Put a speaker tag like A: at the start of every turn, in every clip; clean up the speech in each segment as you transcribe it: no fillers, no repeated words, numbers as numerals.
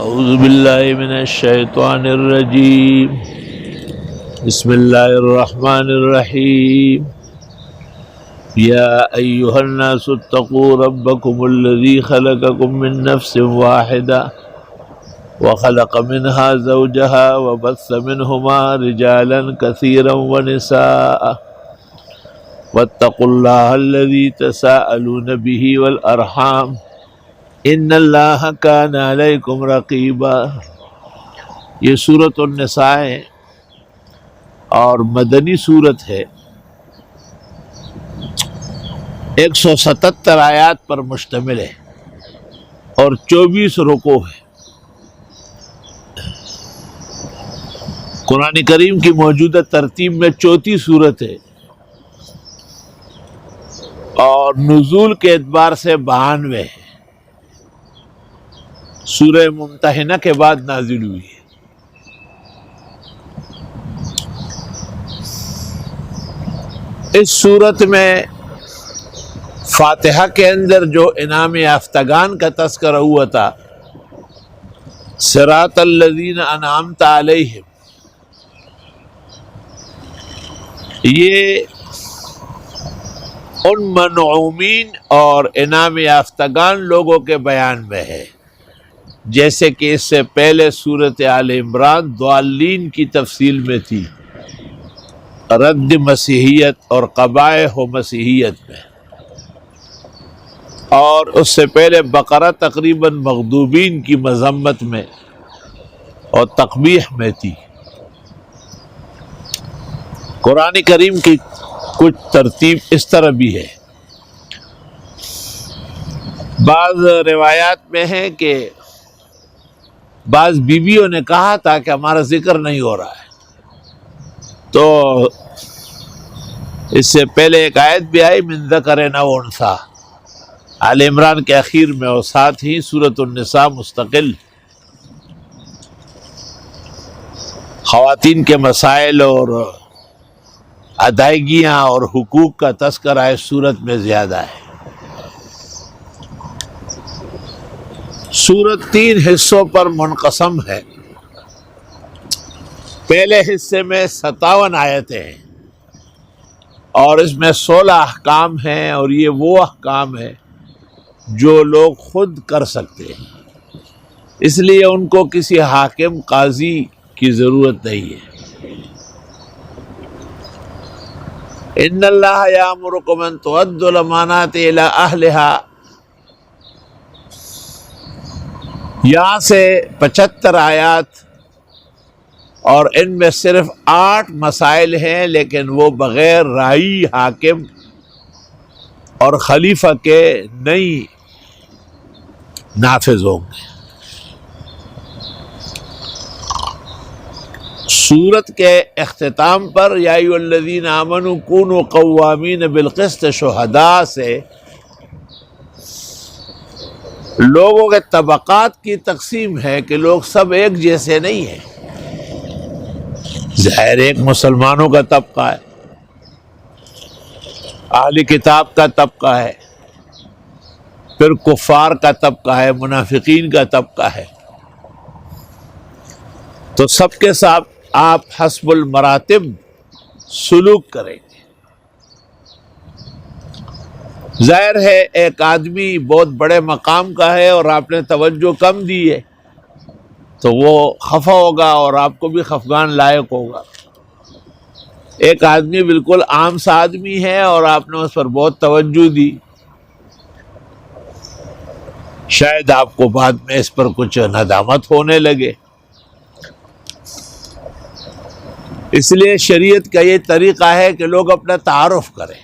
A: اعوذ باللہ من الشیطان الرجیم بسم اللہ الرحمن الرحیم یا ایہا الناس اتقوا ربکم الذی خلقکم من نفس واحدہ وخلق منها زوجها وبث منہما رجالا کثیرا ونساء واتقوا اللہ الذی تساءلون به والارحام ان اللہ کان علیکم رقیبا۔ یہ سورۃ النساء ہے اور مدنی سورت ہے، 177 آیات پر مشتمل ہے اور 24 رکوع ہے۔ قرآن کریم کی موجودہ ترتیب میں چوتھی سورت ہے اور نزول کے اعتبار سے 92 ہے۔ سورہ ممتحنہ کے بعد نازل ہوئی ہے۔ اس سورت میں فاتحہ کے اندر جو انعام یافتگان کا تذکرہ ہوا تھا، صراط الذین انعمت علیہم، یہ ان منعومین اور انعام یافتگان لوگوں کے بیان میں ہے، جیسے کہ اس سے پہلے سورۃ آل عمران ضالین کی تفصیل میں تھی، رد مسیحیت اور قبائح و مسیحیت میں، اور اس سے پہلے بقرہ تقریباً مغضوبین کی مذمت میں اور تقبیح میں تھی۔ قرآن کریم کی کچھ ترتیب اس طرح بھی ہے۔ بعض روایات میں ہے کہ بعض بیویوں نے کہا تھا کہ ہمارا ذکر نہیں ہو رہا ہے، تو اس سے پہلے ایک آیت بھی آئی من ذکر او انثی آل عمران کے اخیر میں، اور ساتھ ہی سورۃ النساء مستقل خواتین کے مسائل اور ادائیگیاں اور حقوق کا تذکرہ اس سورت میں زیادہ ہے۔ سورت 3 حصوں پر منقسم ہے۔ پہلے حصے میں 57 آیتیں ہیں اور اس میں 16 احکام ہیں، اور یہ وہ احکام ہے جو لوگ خود کر سکتے ہیں، اس لیے ان کو کسی حاکم قاضی کی ضرورت نہیں ہے۔ ان اللہ یامرکم ان تؤدوا الامانات الی اہلہا، یہاں سے 75 آیات، اور ان میں صرف 8 مسائل ہیں، لیکن وہ بغیر رائی حاکم اور خلیفہ کے نہیں نافذ ہوں گے۔ سورت کے اختتام پر یا ایھا الذین آمنوا کونوا قوامین بالقسط شہداء سے لوگوں کے طبقات کی تقسیم ہے کہ لوگ سب ایک جیسے نہیں ہیں۔ ظاہر ایک مسلمانوں کا طبقہ ہے، اہل کتاب کا طبقہ ہے، پھر کفار کا طبقہ ہے، منافقین کا طبقہ ہے، تو سب کے ساتھ آپ حسب المراتب سلوک کریں گے۔ ظاہر ہے ایک آدمی بہت بڑے مقام کا ہے اور آپ نے توجہ کم دی ہے تو وہ خفا ہوگا اور آپ کو بھی خفگان لائق ہوگا۔ ایک آدمی بالکل عام سا آدمی ہے اور آپ نے اس پر بہت توجہ دی، شاید آپ کو بعد میں اس پر کچھ ندامت ہونے لگے۔ اس لیے شریعت کا یہ طریقہ ہے کہ لوگ اپنا تعارف کریں۔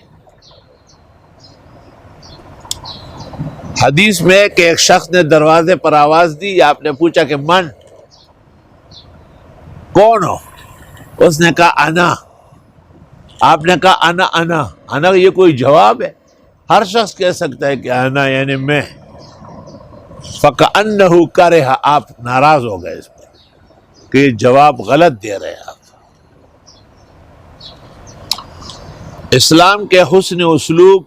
A: حدیث میں کہ ایک شخص نے دروازے پر آواز دی، آپ نے پوچھا کہ من، کون ہو؟ اس نے کہا انا۔ آپ نے کہا انا یہ کوئی جواب ہے؟ ہر شخص کہہ سکتا ہے کہ انا یعنی میں۔ فَكَأَنَّهُ كَرِهَ، آپ ناراض ہو گئے اس پر کہ یہ جواب غلط دے رہے ہیں آپ۔ اسلام کے حسن اسلوب،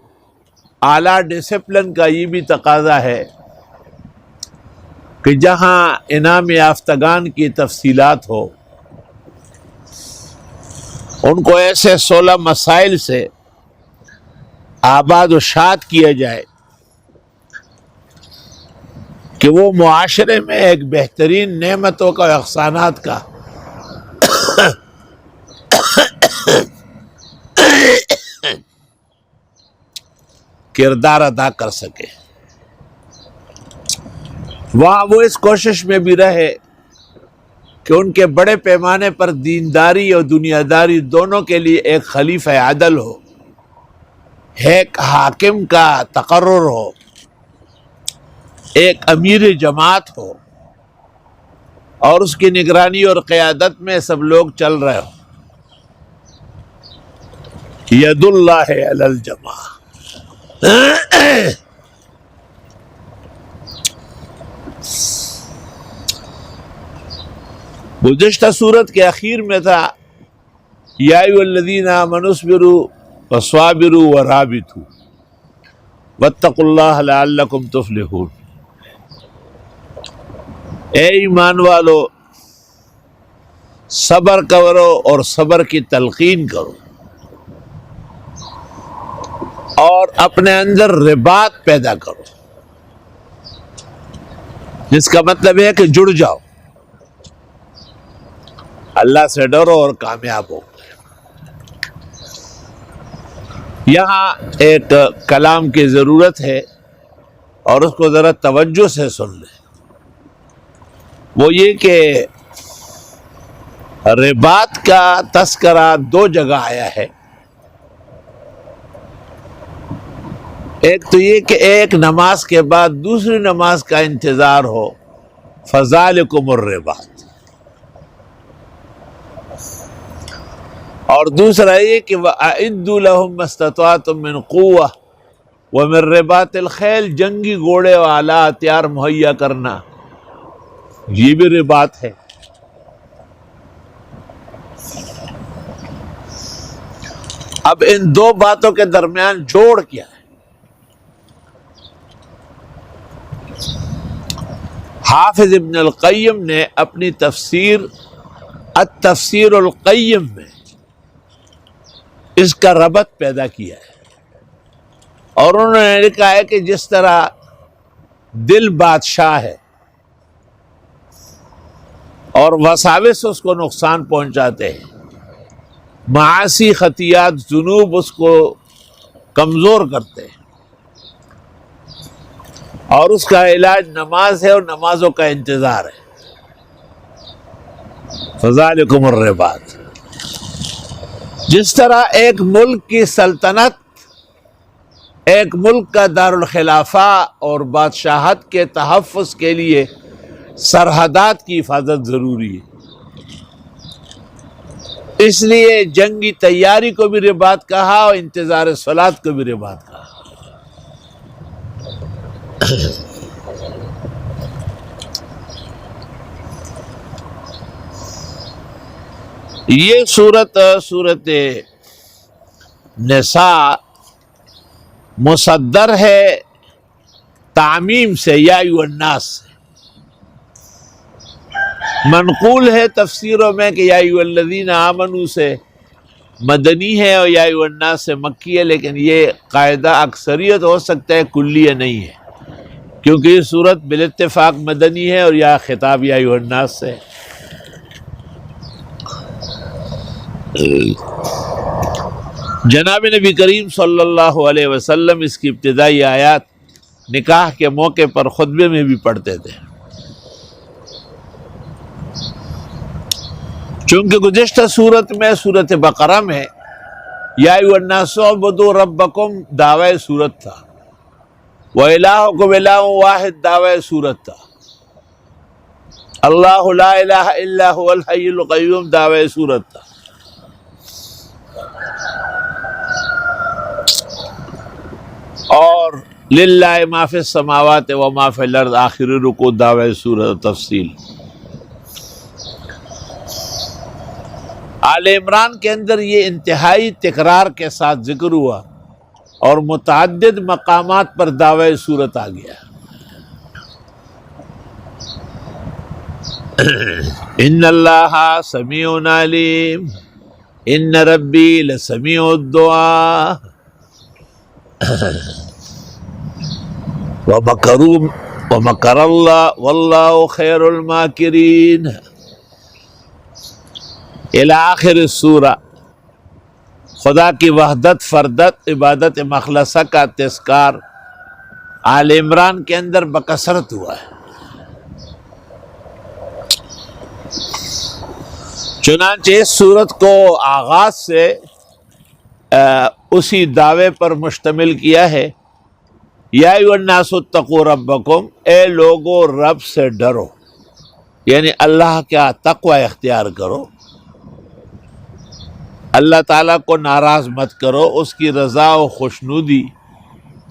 A: اعلیٰ ڈسپلن کا یہ بھی تقاضا ہے کہ جہاں انعام یافتگان کی تفصیلات ہو، ان کو ایسے 16 مسائل سے آباد و شاد کیا جائے کہ وہ معاشرے میں ایک بہترین نعمتوں کا، احسانات کا کردار ادا کر سکے۔ وہاں وہ اس کوشش میں بھی رہے کہ ان کے بڑے پیمانے پر دینداری اور دنیاداری دونوں کے لیے ایک خلیفہ عدل ہو، ایک حاکم کا تقرر ہو، ایک امیر جماعت ہو، اور اس کی نگرانی اور قیادت میں سب لوگ چل رہے ہوں۔ ید اللہ علی الجماع۔ گزشتہ سورت کے اخیر میں تھا یا ایھا الذین آمنوا اصبروا وصابروا ورابطوا واتقوا اللہ لعلکم تفلحون۔ اے ایمان والو، صبر کرو اور صبر کی تلقین کرو، اور اپنے اندر رباط پیدا کرو، جس کا مطلب ہے کہ جڑ جاؤ، اللہ سے ڈرو اور کامیاب ہو۔ یہاں ایک کلام کی ضرورت ہے اور اس کو ذرا توجہ سے سن لیں، وہ یہ کہ رباط کا تذکرہ 2 جگہ آیا ہے۔ ایک تو یہ کہ ایک نماز کے بعد دوسری نماز کا انتظار ہو، فذالکم الرباط، اور دوسرا یہ کہ وَأَعِدُّوا لَهُم مَّا اسْتَطَعْتُم مِّن قُوَّةٍ وَمِن رِّبَاطِ الْخَيْلِ، جنگی گھوڑے و اعلیٰ ہتھیار مہیا کرنا، یہ بھی رباط ہے۔ اب ان 2 باتوں کے درمیان جوڑ کیا ہے؟ حافظ ابن القیم نے اپنی تفسیر التفسیر القیم میں اس کا ربط پیدا کیا ہے، اور انہوں نے لکھا ہے کہ جس طرح دل بادشاہ ہے اور وساوس اس کو نقصان پہنچاتے ہیں، معاصی، خطیات، ذنوب اس کو کمزور کرتے ہیں، اور اس کا علاج نماز ہے اور نمازوں کا انتظار ہے۔ فذالکم الرباط۔ جس طرح ایک ملک کی سلطنت، ایک ملک کا دارالخلافہ اور بادشاہت کے تحفظ کے لیے سرحدات کی حفاظت ضروری ہے، اس لیے جنگی تیاری کو بھی رباط کہا اور انتظار صلاۃ کو بھی رباط کہا۔ یہ سورت نساء مصدر ہے تعمیم سے، یا ایھا الناس سے، منقول ہے تفسیروں میں کہ یا ایھا الذین آمنوا سے مدنی ہے اور یا ایھا الناس سے مکی ہے، لیکن یہ قاعدہ اکثریت ہو سکتا ہے، کلیہ نہیں ہے، کیونکہ یہ سورت بالاتفاق مدنی ہے اور یا خطاب یا ایھا الناس سے۔ جناب نبی کریم صلی اللہ علیہ وسلم اس کی ابتدائی آیات نکاح کے موقع پر خطبے میں بھی پڑھتے تھے، چونکہ گزشتہ سورت میں، سورت بقرہ میں یا ایھا الناس اعبدوا ربکم دعوی سورت تھا، وَإِلَٰهُكُمْ إِلَٰهٌ وَاحِدٌ دعوی سورت تھا، اللہ لا الہ الا هو الحی القیوم دعوی سورت تھا۔ اور للہ ما فی السماوات و ما فی الارض آخر رکوع دعوی سورت تفصیل۔ آل عمران کے اندر یہ انتہائی تکرار کے ساتھ ذکر ہوا اور متعدد مقامات پر دعوی سورت آ گیا۔ ان اللہ سمیع علیم، ان ربی لسمیع الدعاء ومکروا ومکر اللہ واللہ خیر الماکرین الی آخر السورہ۔ خدا کی وحدت، فردت، عبادت مخلصہ کا تذکار آل عمران کے اندر بکثرت ہوا ہے۔ چنانچہ اس صورت کو آغاز سے اسی دعوے پر مشتمل کیا ہے، یا ایھا الناس اتقوا ربکم، اے لوگو رب سے ڈرو، یعنی اللہ کا تقوی اختیار کرو، اللہ تعالیٰ کو ناراض مت کرو، اس کی رضا و خوشنودی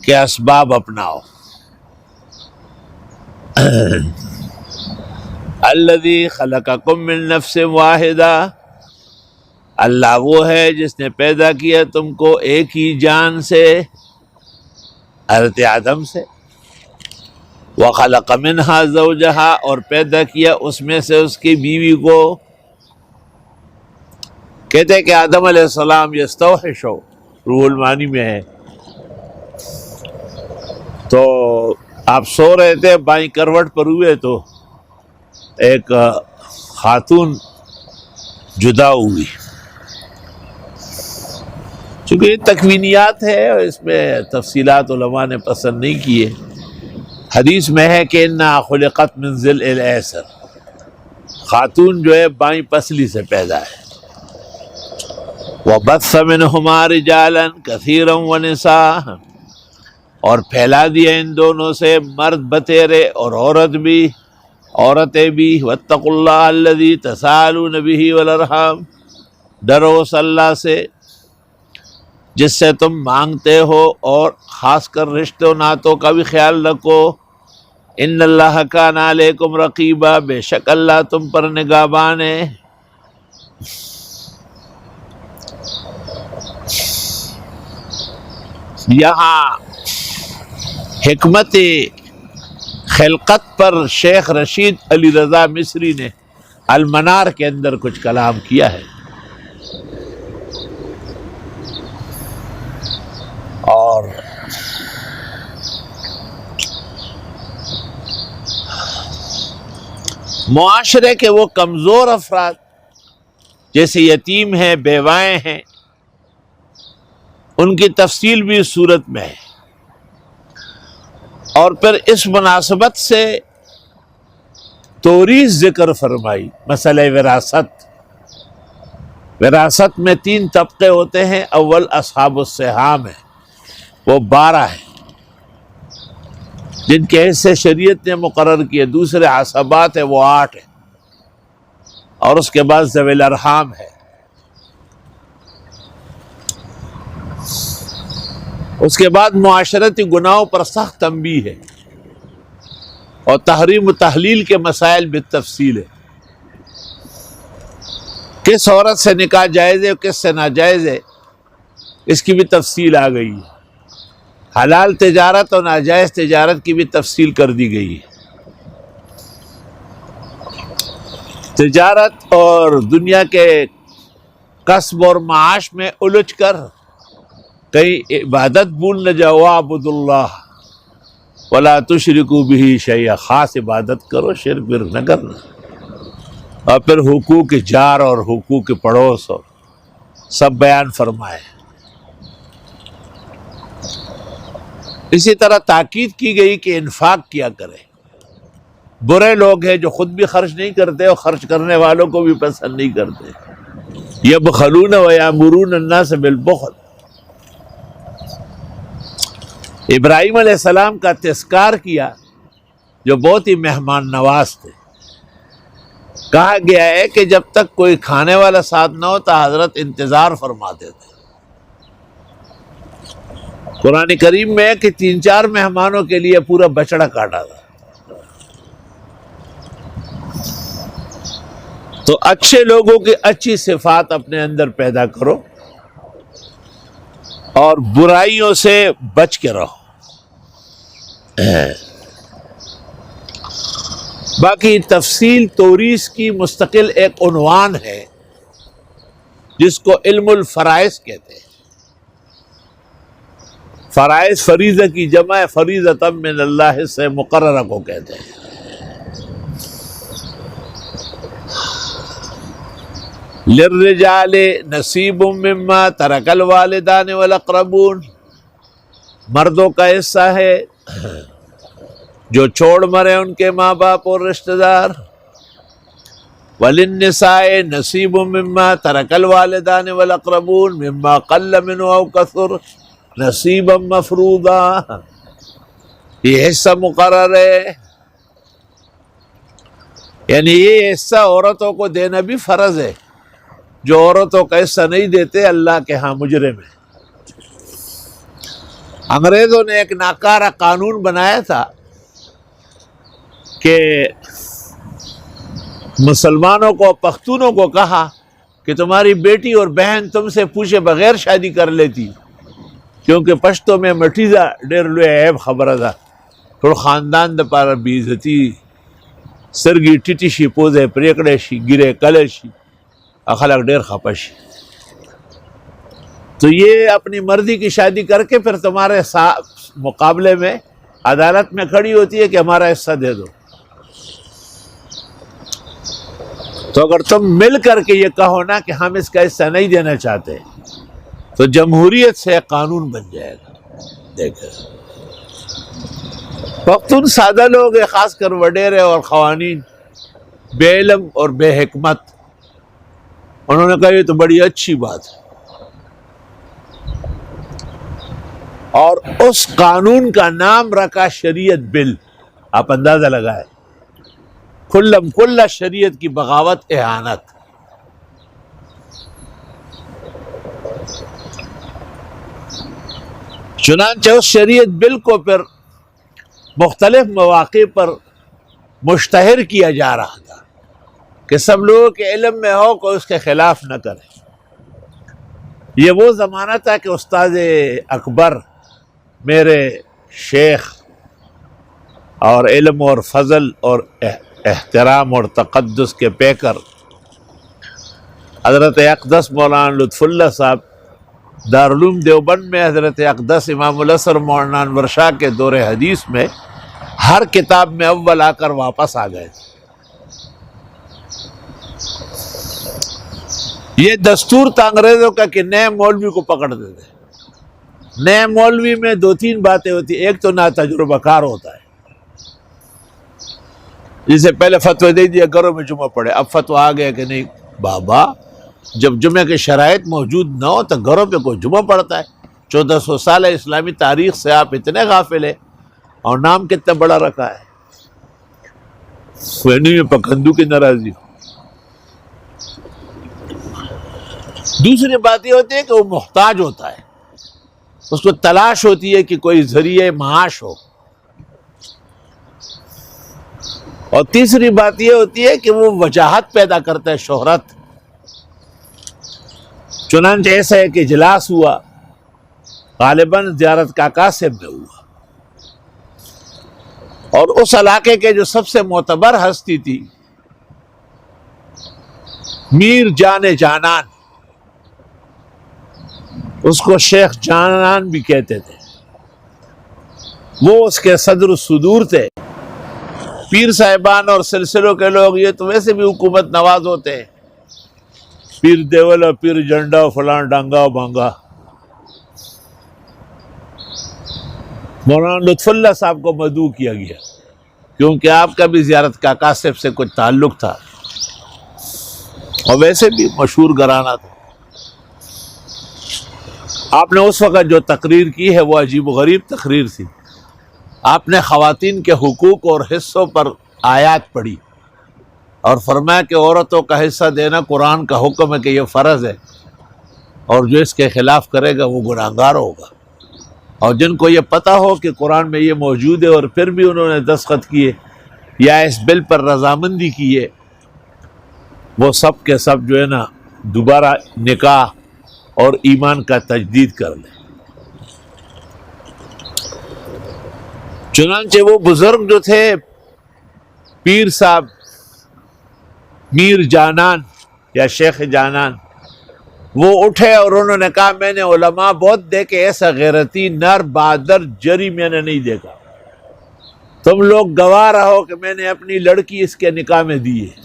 A: کے اسباب اپناؤ۔ الذی خلقکم من نفس واحدہ، اللہ وہ ہے جس نے پیدا کیا تم کو ایک ہی جان سے، حضرت آدم سے، وخلق منہا زوجہا، اور پیدا کیا اس میں سے اس کی بیوی کو۔ کہتے ہیں کہ آدم علیہ السلام یستوحش، روح المعانی میں ہے، تو آپ سو رہے تھے، بائیں کروٹ پر ہوئے تو ایک خاتون جدا ہوئی۔ چونکہ یہ تکوینیات ہے اور اس میں تفصیلات علماء نے پسند نہیں کیے۔ حدیث میں ہے کہ انہا خلقت من ضلع الایسر، خاتون جو ہے بائیں پسلی سے پیدا ہے۔ وَبَثَّ مِنْهُمَا رِجَالًا كَثِيرًا وَنِسَاءً، اور پھیلا دیا ان دونوں سے مرد بتیرے اور عورتیں بھی۔ وَاتَّقُوا اللَّهَ الَّذِي تَسَاءَلُونَ بِهِ وَالْأَرْحَامَ، ڈرو اس اللہ سے جس سے تم مانگتے ہو، اور خاص کر رشتے و ناتوں کا بھی خیال رکھو۔ ان اللہ کان علیکم رقیبا، بے شک اللہ تم پر نگہبان ہے۔ یہاں حکمت خلقت پر شیخ رشید علی رضا مصری نے المنار کے اندر کچھ کلام کیا ہے، اور معاشرے کے وہ کمزور افراد جیسے یتیم ہیں، بیوائیں ہیں، ان کی تفصیل بھی اس صورت میں ہے۔ اور پھر اس مناسبت سے توریث ذکر فرمائی، مسئلہ وراثت۔ وراثت میں 3 طبقے ہوتے ہیں، اول اصحاب السہام ہیں، وہ 12 ہیں جن کے حصے شریعت نے مقرر کیے، دوسرے عصبات ہیں، وہ 8 ہیں، اور اس کے بعد ذوی الارحام ہے۔ اس کے بعد معاشرتی گناہوں پر سخت تنبیہ ہے، اور تحریم و تحلیل کے مسائل بالتفصیل ہے۔ کس عورت سے نکاح جائز ہے اور کس سے ناجائز ہے، اس کی بھی تفصیل آ گئی ہے۔ حلال تجارت اور ناجائز تجارت کی بھی تفصیل کر دی گئی ہے۔ تجارت اور دنیا کے کسب اور معاش میں الجھ کر کہیں عبادت بھول نہ جاؤ، وَاعْبُدُوا اللَّهَ وَلَا تُشْرِكُوا بِهِ شَيْئًا، خاص عبادت کرو، شرک برک نہ کرنا۔ اور پھر حقوق جار اور حقوق پڑوس اور سب بیان فرمائے۔ اسی طرح تاکید کی گئی کہ انفاق کیا کرے۔ برے لوگ ہیں جو خود بھی خرچ نہیں کرتے اور خرچ کرنے والوں کو بھی پسند نہیں کرتے۔ یبخلون ویامرون الناس بالبخل۔ ابراہیم علیہ السلام کا تذکار کیا جو بہت ہی مہمان نواز تھے۔ کہا گیا ہے کہ جب تک کوئی کھانے والا ساتھ نہ ہوتا حضرت انتظار فرماتے تھے۔ قرآن کریم میں ہے کہ 3-4 مہمانوں کے لیے پورا بچڑا کاٹا تھا۔ تو اچھے لوگوں کی اچھی صفات اپنے اندر پیدا کرو اور برائیوں سے بچ کے رہو۔ باقی تفصیل توریث کی مستقل ایک عنوان ہے جس کو علم الفرائض کہتے ہیں. فرائض فریضہ کی جمع فریضۃ من اللہ سے مقررہ کو کہتے ہیں. للرجال نصیب مما ترک الوالدان والاقربون، مردوں کا حصہ ہے جو چھوڑ مرے ان کے ماں باپ اور رشتہ دار. وللنساء نصیب مما ترک الوالدان والاقربون مما قل منه او کثر نصیبا مفروضا. یہ حصہ مقرر ہے، یعنی یہ حصہ عورتوں کو دینا بھی فرض ہے. جو عورتوں کا حصہ نہیں دیتے اللہ کے ہاں مجرم ہے. انگریزوں نے ایک ناکارہ قانون بنایا تھا کہ مسلمانوں کو پختونوں کو کہا کہ تمہاری بیٹی اور بہن تم سے پوچھے بغیر شادی کر لیتی، کیونکہ پشتو میں مٹیزہ ڈیر لوے عیب خبر تھا تھوڑا خاندان دا پارا بیزتی سرگی ٹیٹی شی پوزے پریکڑے شی گرے کلے شی اخلاق ڈیر خپش. تو یہ اپنی مرضی کی شادی کر کے پھر تمہارے مقابلے میں عدالت میں کھڑی ہوتی ہے کہ ہمارا حصہ دے دو. تو اگر تم مل کر کے یہ کہو نا کہ ہم اس کا حصہ نہیں دینا چاہتے تو جمہوریت سے قانون بن جائے گا. دیکھیں پختون سادہ لوگ ہیں، خاص کر وڈیرے اور خوانین بے علم اور بے حکمت. انہوں نے کہا یہ تو بڑی اچھی بات ہے، اور اس قانون کا نام رکھا شریعت بل. آپ اندازہ لگائے کلم کلہ شریعت کی بغاوت اہانت. چنانچہ اس شریعت بل کو پھر مختلف مواقع پر مشتہر کیا جا رہا تھا کہ سب لوگوں کے علم میں ہو کہ اس کے خلاف نہ کریں. یہ وہ زمانہ تھا کہ استاد اکبر میرے شیخ اور علم اور فضل اور احترام اور تقدس کے پیکر حضرت اقدس مولانا لطف اللہ صاحب دارالعلوم دیوبند میں حضرت اقدس امام الازہر مولانا انور شاہ کے دور حدیث میں ہر کتاب میں اول آ کر واپس آ گئے تھے. یہ دستور تھا انگریزوں کا کہ نئے مولوی کو پکڑ دیتے. نئے مولوی میں دو تین باتیں ہوتی. ایک تو ناتجربہ کار ہوتا ہے، جسے پہلے فتوی دے دیا گھروں میں جمعہ پڑھے. اب فتویٰ آ گیا کہ نہیں بابا، جب جمعہ کے شرائط موجود نہ ہو تو گھروں پہ کوئی جمعہ پڑھتا ہے. 1400 سال اسلامی تاریخ سے آپ اتنے غافل ہیں، اور نام کتنا بڑا رکھا ہے. سوینی میں پکندو کی ناراضی. دوسری بات یہ ہوتی ہے کہ وہ محتاج ہوتا ہے، اس کو تلاش ہوتی ہے کہ کوئی ذریعہ معاش ہو. اور تیسری بات یہ ہوتی ہے کہ وہ وجاہت پیدا کرتا ہے، شہرت. چنانچہ ایسا ہے کہ اجلاس ہوا، غالباً زیارت کاکا سے میں ہوا، اور اس علاقے کے جو سب سے معتبر ہستی تھی میر جان جانان، اس کو شیخ جانان بھی کہتے تھے، وہ اس کے صدر الصدور تھے. پیر صاحبان اور سلسلوں کے لوگ یہ تو ویسے بھی حکومت نواز ہوتے ہیں، پیر دیول اور پیر جنڈا اور فلان ڈانگا اور بانگا. مولانا لطف اللہ صاحب کو مدعو کیا گیا کیونکہ آپ کا بھی زیارت کاکا صاحب سے کچھ تعلق تھا، اور ویسے بھی مشہور گھرانہ تھا. آپ نے اس وقت جو تقریر کی ہے وہ عجیب و غریب تقریر تھی. آپ نے خواتین کے حقوق اور حصوں پر آیات پڑھی اور فرمایا کہ عورتوں کا حصہ دینا قرآن کا حکم ہے کہ یہ فرض ہے، اور جو اس کے خلاف کرے گا وہ گناہگار ہوگا. اور جن کو یہ پتہ ہو کہ قرآن میں یہ موجود ہے اور پھر بھی انہوں نے دستخط کیے یا اس بل پر رضامندی کیے، وہ سب کے سب جو ہے نا دوبارہ نکاح اور ایمان کا تجدید کر لیں. چنانچہ وہ بزرگ جو تھے پیر صاحب میر جانان یا شیخ جانان وہ اٹھے اور انہوں نے کہا میں نے علماء بہت دیکھے، ایسا غیرتی نر بہادر جری میں نے نہیں دیکھا، تم لوگ گواہ رہو کہ میں نے اپنی لڑکی اس کے نکاح میں دی ہے۔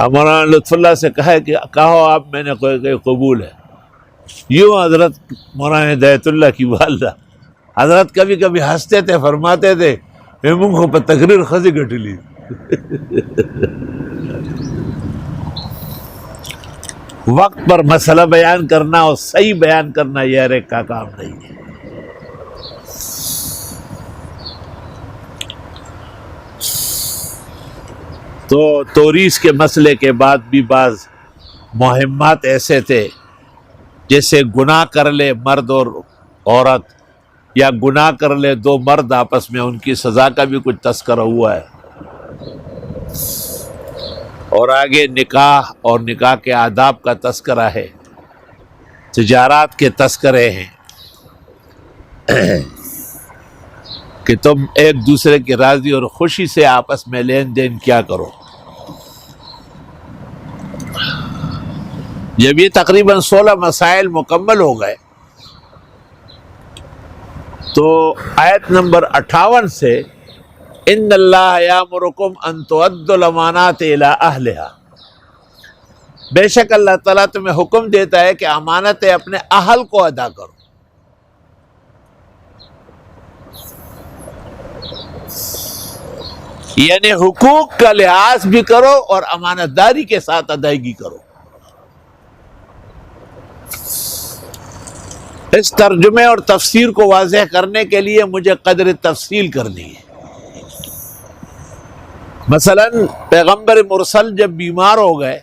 A: مولانا لطف اللہ سے کہا کہ کہو آپ، میں نے کوئی قبول ہے۔ یوں حضرت مولانا ہدایت اللہ کی والدہ حضرت کبھی کبھی ہنستے تھے، فرماتے تھے میں منہ پر تقریر خزی گٹلی وقت پر مسئلہ بیان کرنا اور صحیح بیان کرنا یہ ہر ایک کا کام نہیں ہے۔ تو توریث کے مسئلے کے بعد بھی بعض مہمات ایسے تھے جیسے گناہ کر لے مرد اور عورت، یا گناہ کر لے دو مرد آپس میں، ان کی سزا کا بھی کچھ تذکرہ ہوا ہے، اور آگے نکاح اور نکاح کے آداب کا تذکرہ ہے، تجارات کے تذکرے ہیں کہ تم ایک دوسرے کی راضی اور خوشی سے آپس میں لین دین کیا کرو۔ جب یہ تقریباً 16 مسائل مکمل ہو گئے تو آیت نمبر 58 سے ان اللہ یامرکم ان تؤدوا الامانات الی اہلہا، بے شک اللہ تعالیٰ تمہیں حکم دیتا ہے کہ امانتیں اپنے اہل کو ادا کرو۔ یعنی حقوق کا لحاظ بھی کرو اور امانت داری کے ساتھ ادائیگی کرو۔ اس ترجمے اور تفسیر کو واضح کرنے کے لیے مجھے قدر تفصیل کرنی ہے۔ مثلا پیغمبر مرسل جب بیمار ہو گئے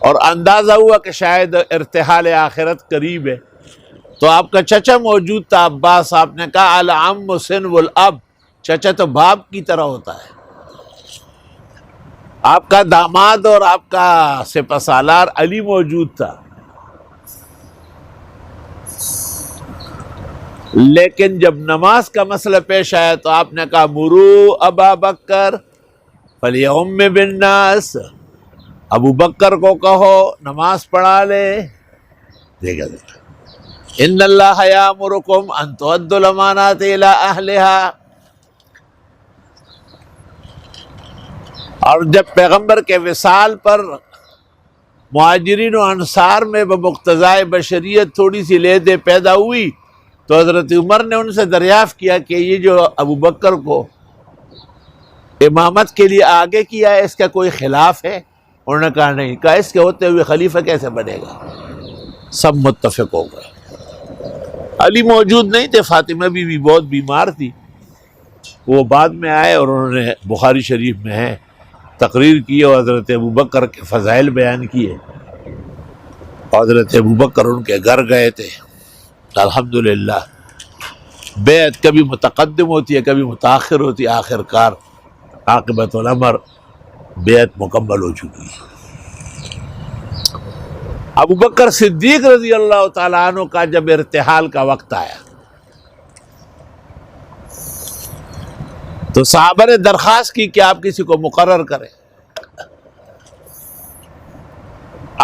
A: اور اندازہ ہوا کہ شاید ارتحال آخرت قریب ہے، تو آپ کا چچا موجود تھا عباس، آپ نے کہا العم سنو الاب، چچا تو باپ کی طرح ہوتا ہے۔ آپ کا داماد اور آپ کا سپہ سالار علی موجود تھا، لیکن جب نماز کا مسئلہ پیش آیا تو آپ نے کہا مرو ابا بکر فلیؤم بالناس، ابو بکر کو کہو نماز پڑھا لے۔ دیکھا ان اللہ یامرکم ان تؤدوا الامانات الی اہلہا۔ اور جب پیغمبر کے وصال پر مہاجرین و انصار میں بمقتضائے بشریت تھوڑی سی لے دے پیدا ہوئی تو حضرت عمر نے ان سے دریافت کیا کہ یہ جو ابو بکر کو امامت کے لیے آگے کیا ہے، اس کا کوئی خلاف ہے؟ انہوں نے کہا نہیں۔ کہا اس کے ہوتے ہوئے خلیفہ کیسے بنے گا؟ سب متفق ہو گئے۔ علی موجود نہیں تھے، فاطمہ بھی بہت بیمار تھی، وہ بعد میں آئے اور انہوں نے بخاری شریف میں ہے تقریر کی اور حضرت ابوبکر کے فضائل بیان کیے۔ حضرت ابوبکر ان کے گھر گئے تھے۔ الحمدللہ بیعت کبھی متقدم ہوتی ہے کبھی متاخر ہوتی ہے، آخر کار عاقبت الامر بیعت مکمل ہو چکی ہے۔ ابوبکر صدیق رضی اللہ تعالیٰ عنہ کا جب ارتحال کا وقت آیا تو صحابہ نے درخواست کی کہ آپ کسی کو مقرر کریں۔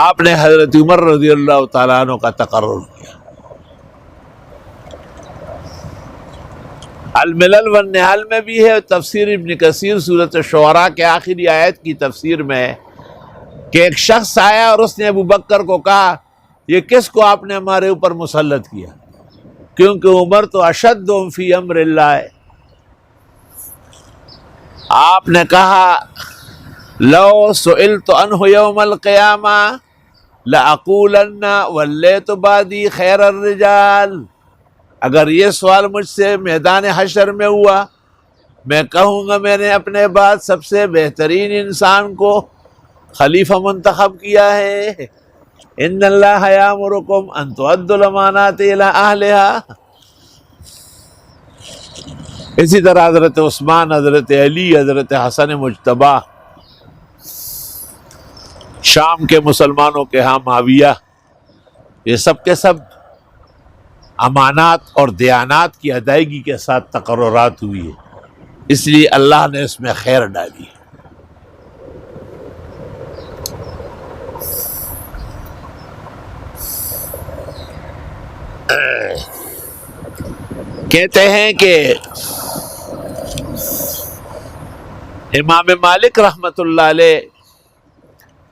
A: آپ نے حضرت عمر رضی اللہ تعالیٰ عنہ کا تقرر کیا۔ الملل والنحل میں بھی ہے، تفسیر ابن کثیر سورۃ شعراء کے آخری آیت کی تفسیر میں ہے کہ ایک شخص آیا اور اس نے ابوبکر کو کہا یہ کس کو آپ نے ہمارے اوپر مسلط کیا، کیونکہ عمر تو اشدہم فی امر اللہ ہے۔ آپ نے کہا لو سئلت عنہ یوم القیامہ لأقولن ولیت بعدی خیر الرجال، اگر یہ سوال مجھ سے میدان حشر میں ہوا میں کہوں گا میں نے اپنے بعد سب سے بہترین انسان کو خلیفہ منتخب کیا ہے۔ ان اللہ یامرکم ان تؤدوا الامانات الی اہلہا۔ اسی طرح حضرت عثمان، حضرت علی، حضرت حسن مجتبیٰ، شام کے مسلمانوں کے ہاں معاویہ، یہ سب کے سب امانات اور دیانات کی ادائیگی کے ساتھ تقررات ہوئی ہے۔ اس لیے اللہ نے اس میں خیر ڈالی. کہتے ہیں کہ امام مالک رحمت اللہ علیہ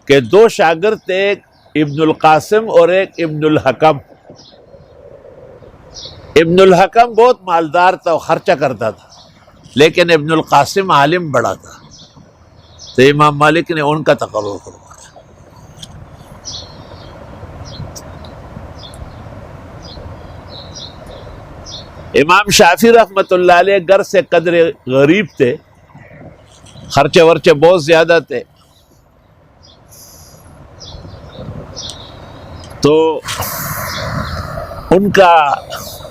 A: کے دو شاگرد تھے، ایک ابن القاسم اور ایک ابن الحکم. ابن الحکم بہت مالدار تھا، خرچہ کرتا تھا، لیکن ابن القاسم عالم بڑا تھا، تو امام مالک نے ان کا تقرر کروایا. امام شافعی رحمت اللہ علیہ گھر سے قدر غریب تھے، خرچے ورچے بہت زیادہ تھے، تو ان کا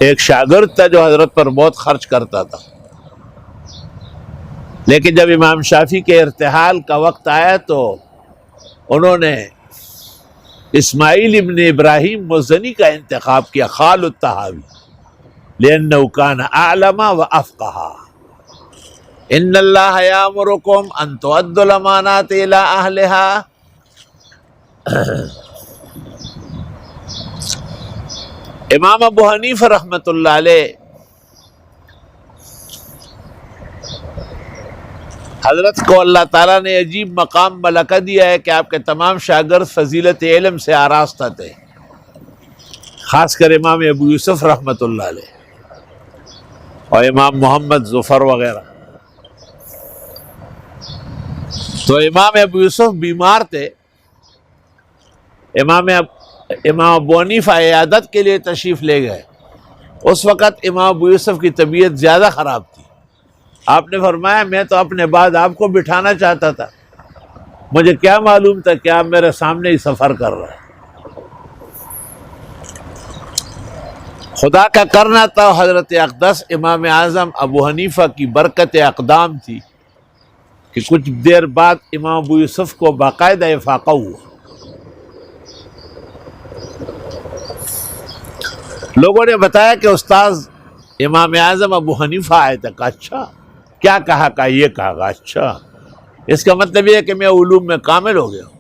A: ایک شاگرد تھا جو حضرت پر بہت خرچ کرتا تھا. لیکن جب امام شافعی کے ارتحال کا وقت آیا تو انہوں نے اسماعیل ابن ابراہیم مزنی کا انتخاب کیا، خال الطحاوی، لأنه كان أعلم وأفقه. إن الله يأمركم أن تؤدوا الأمانات إلى أهلها. امام ابو حنیفہ رحمت اللہ علیہ حضرت کو اللہ تعالیٰ نے عجیب مقام ملکہ دیا ہے کہ آپ کے تمام شاگرد فضیلت علم سے آراستہ تھے، خاص کر امام ابو یوسف رحمت اللہ علیہ اور امام محمد ظفر وغیرہ. تو امام ابو یوسف بیمار تھے، امام ابو حنیفہ عیادت کے لیے تشریف لے گئے. اس وقت امام ابو یوسف کی طبیعت زیادہ خراب تھی. آپ نے فرمایا میں تو اپنے بعد آپ کو بٹھانا چاہتا تھا، مجھے کیا معلوم تھا کہ آپ میرے سامنے ہی سفر کر رہے ہیں. خدا کا کرنا تھا. حضرت اقدس امام اعظم ابو حنیفہ کی برکت اقدام تھی کہ کچھ دیر بعد امام ابو یوسف کو باقاعدہ افاقہ ہوا. لوگوں نے بتایا کہ استاذ امام اعظم ابو حنیفہ آئے تھے. کہا اچھا، کیا کہا؟ کہا یہ کہا. اچھا، اس کا مطلب یہ ہے کہ میں علوم میں کامل ہو گیا ہوں.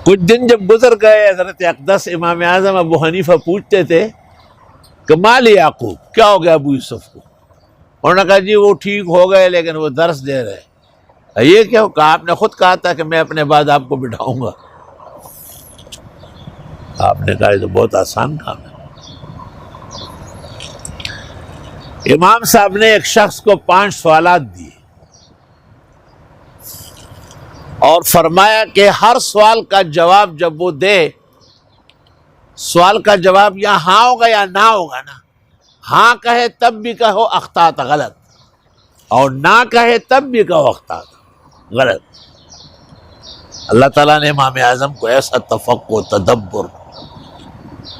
A: کچھ دن جب گزر گئے، حضرت اقدس امام اعظم ابو حنیفہ پوچھتے تھے کہ مال یعقوب، کیا ہو گیا ابو یوسف کو؟ انہوں نے کہا جی وہ ٹھیک ہو گئے لیکن وہ درس دے رہے. یہ کیا؟ کہا آپ نے خود کہا تھا کہ میں اپنے بعد آپ کو بٹھاؤں گا. آپ نے کہا یہ تو بہت آسان کام ہے. امام صاحب نے ایک شخص کو 5 سوالات دیے اور فرمایا کہ ہر سوال کا جواب جب وہ دے، سوال کا جواب یا ہاں ہوگا یا نہ ہوگا نا. ہاں کہے تب بھی کہو اخطأت، غلط، اور نہ کہے تب بھی کہو اخطأت، غلط. اللہ تعالیٰ نے امام اعظم کو ایسا تفقہ و تدبر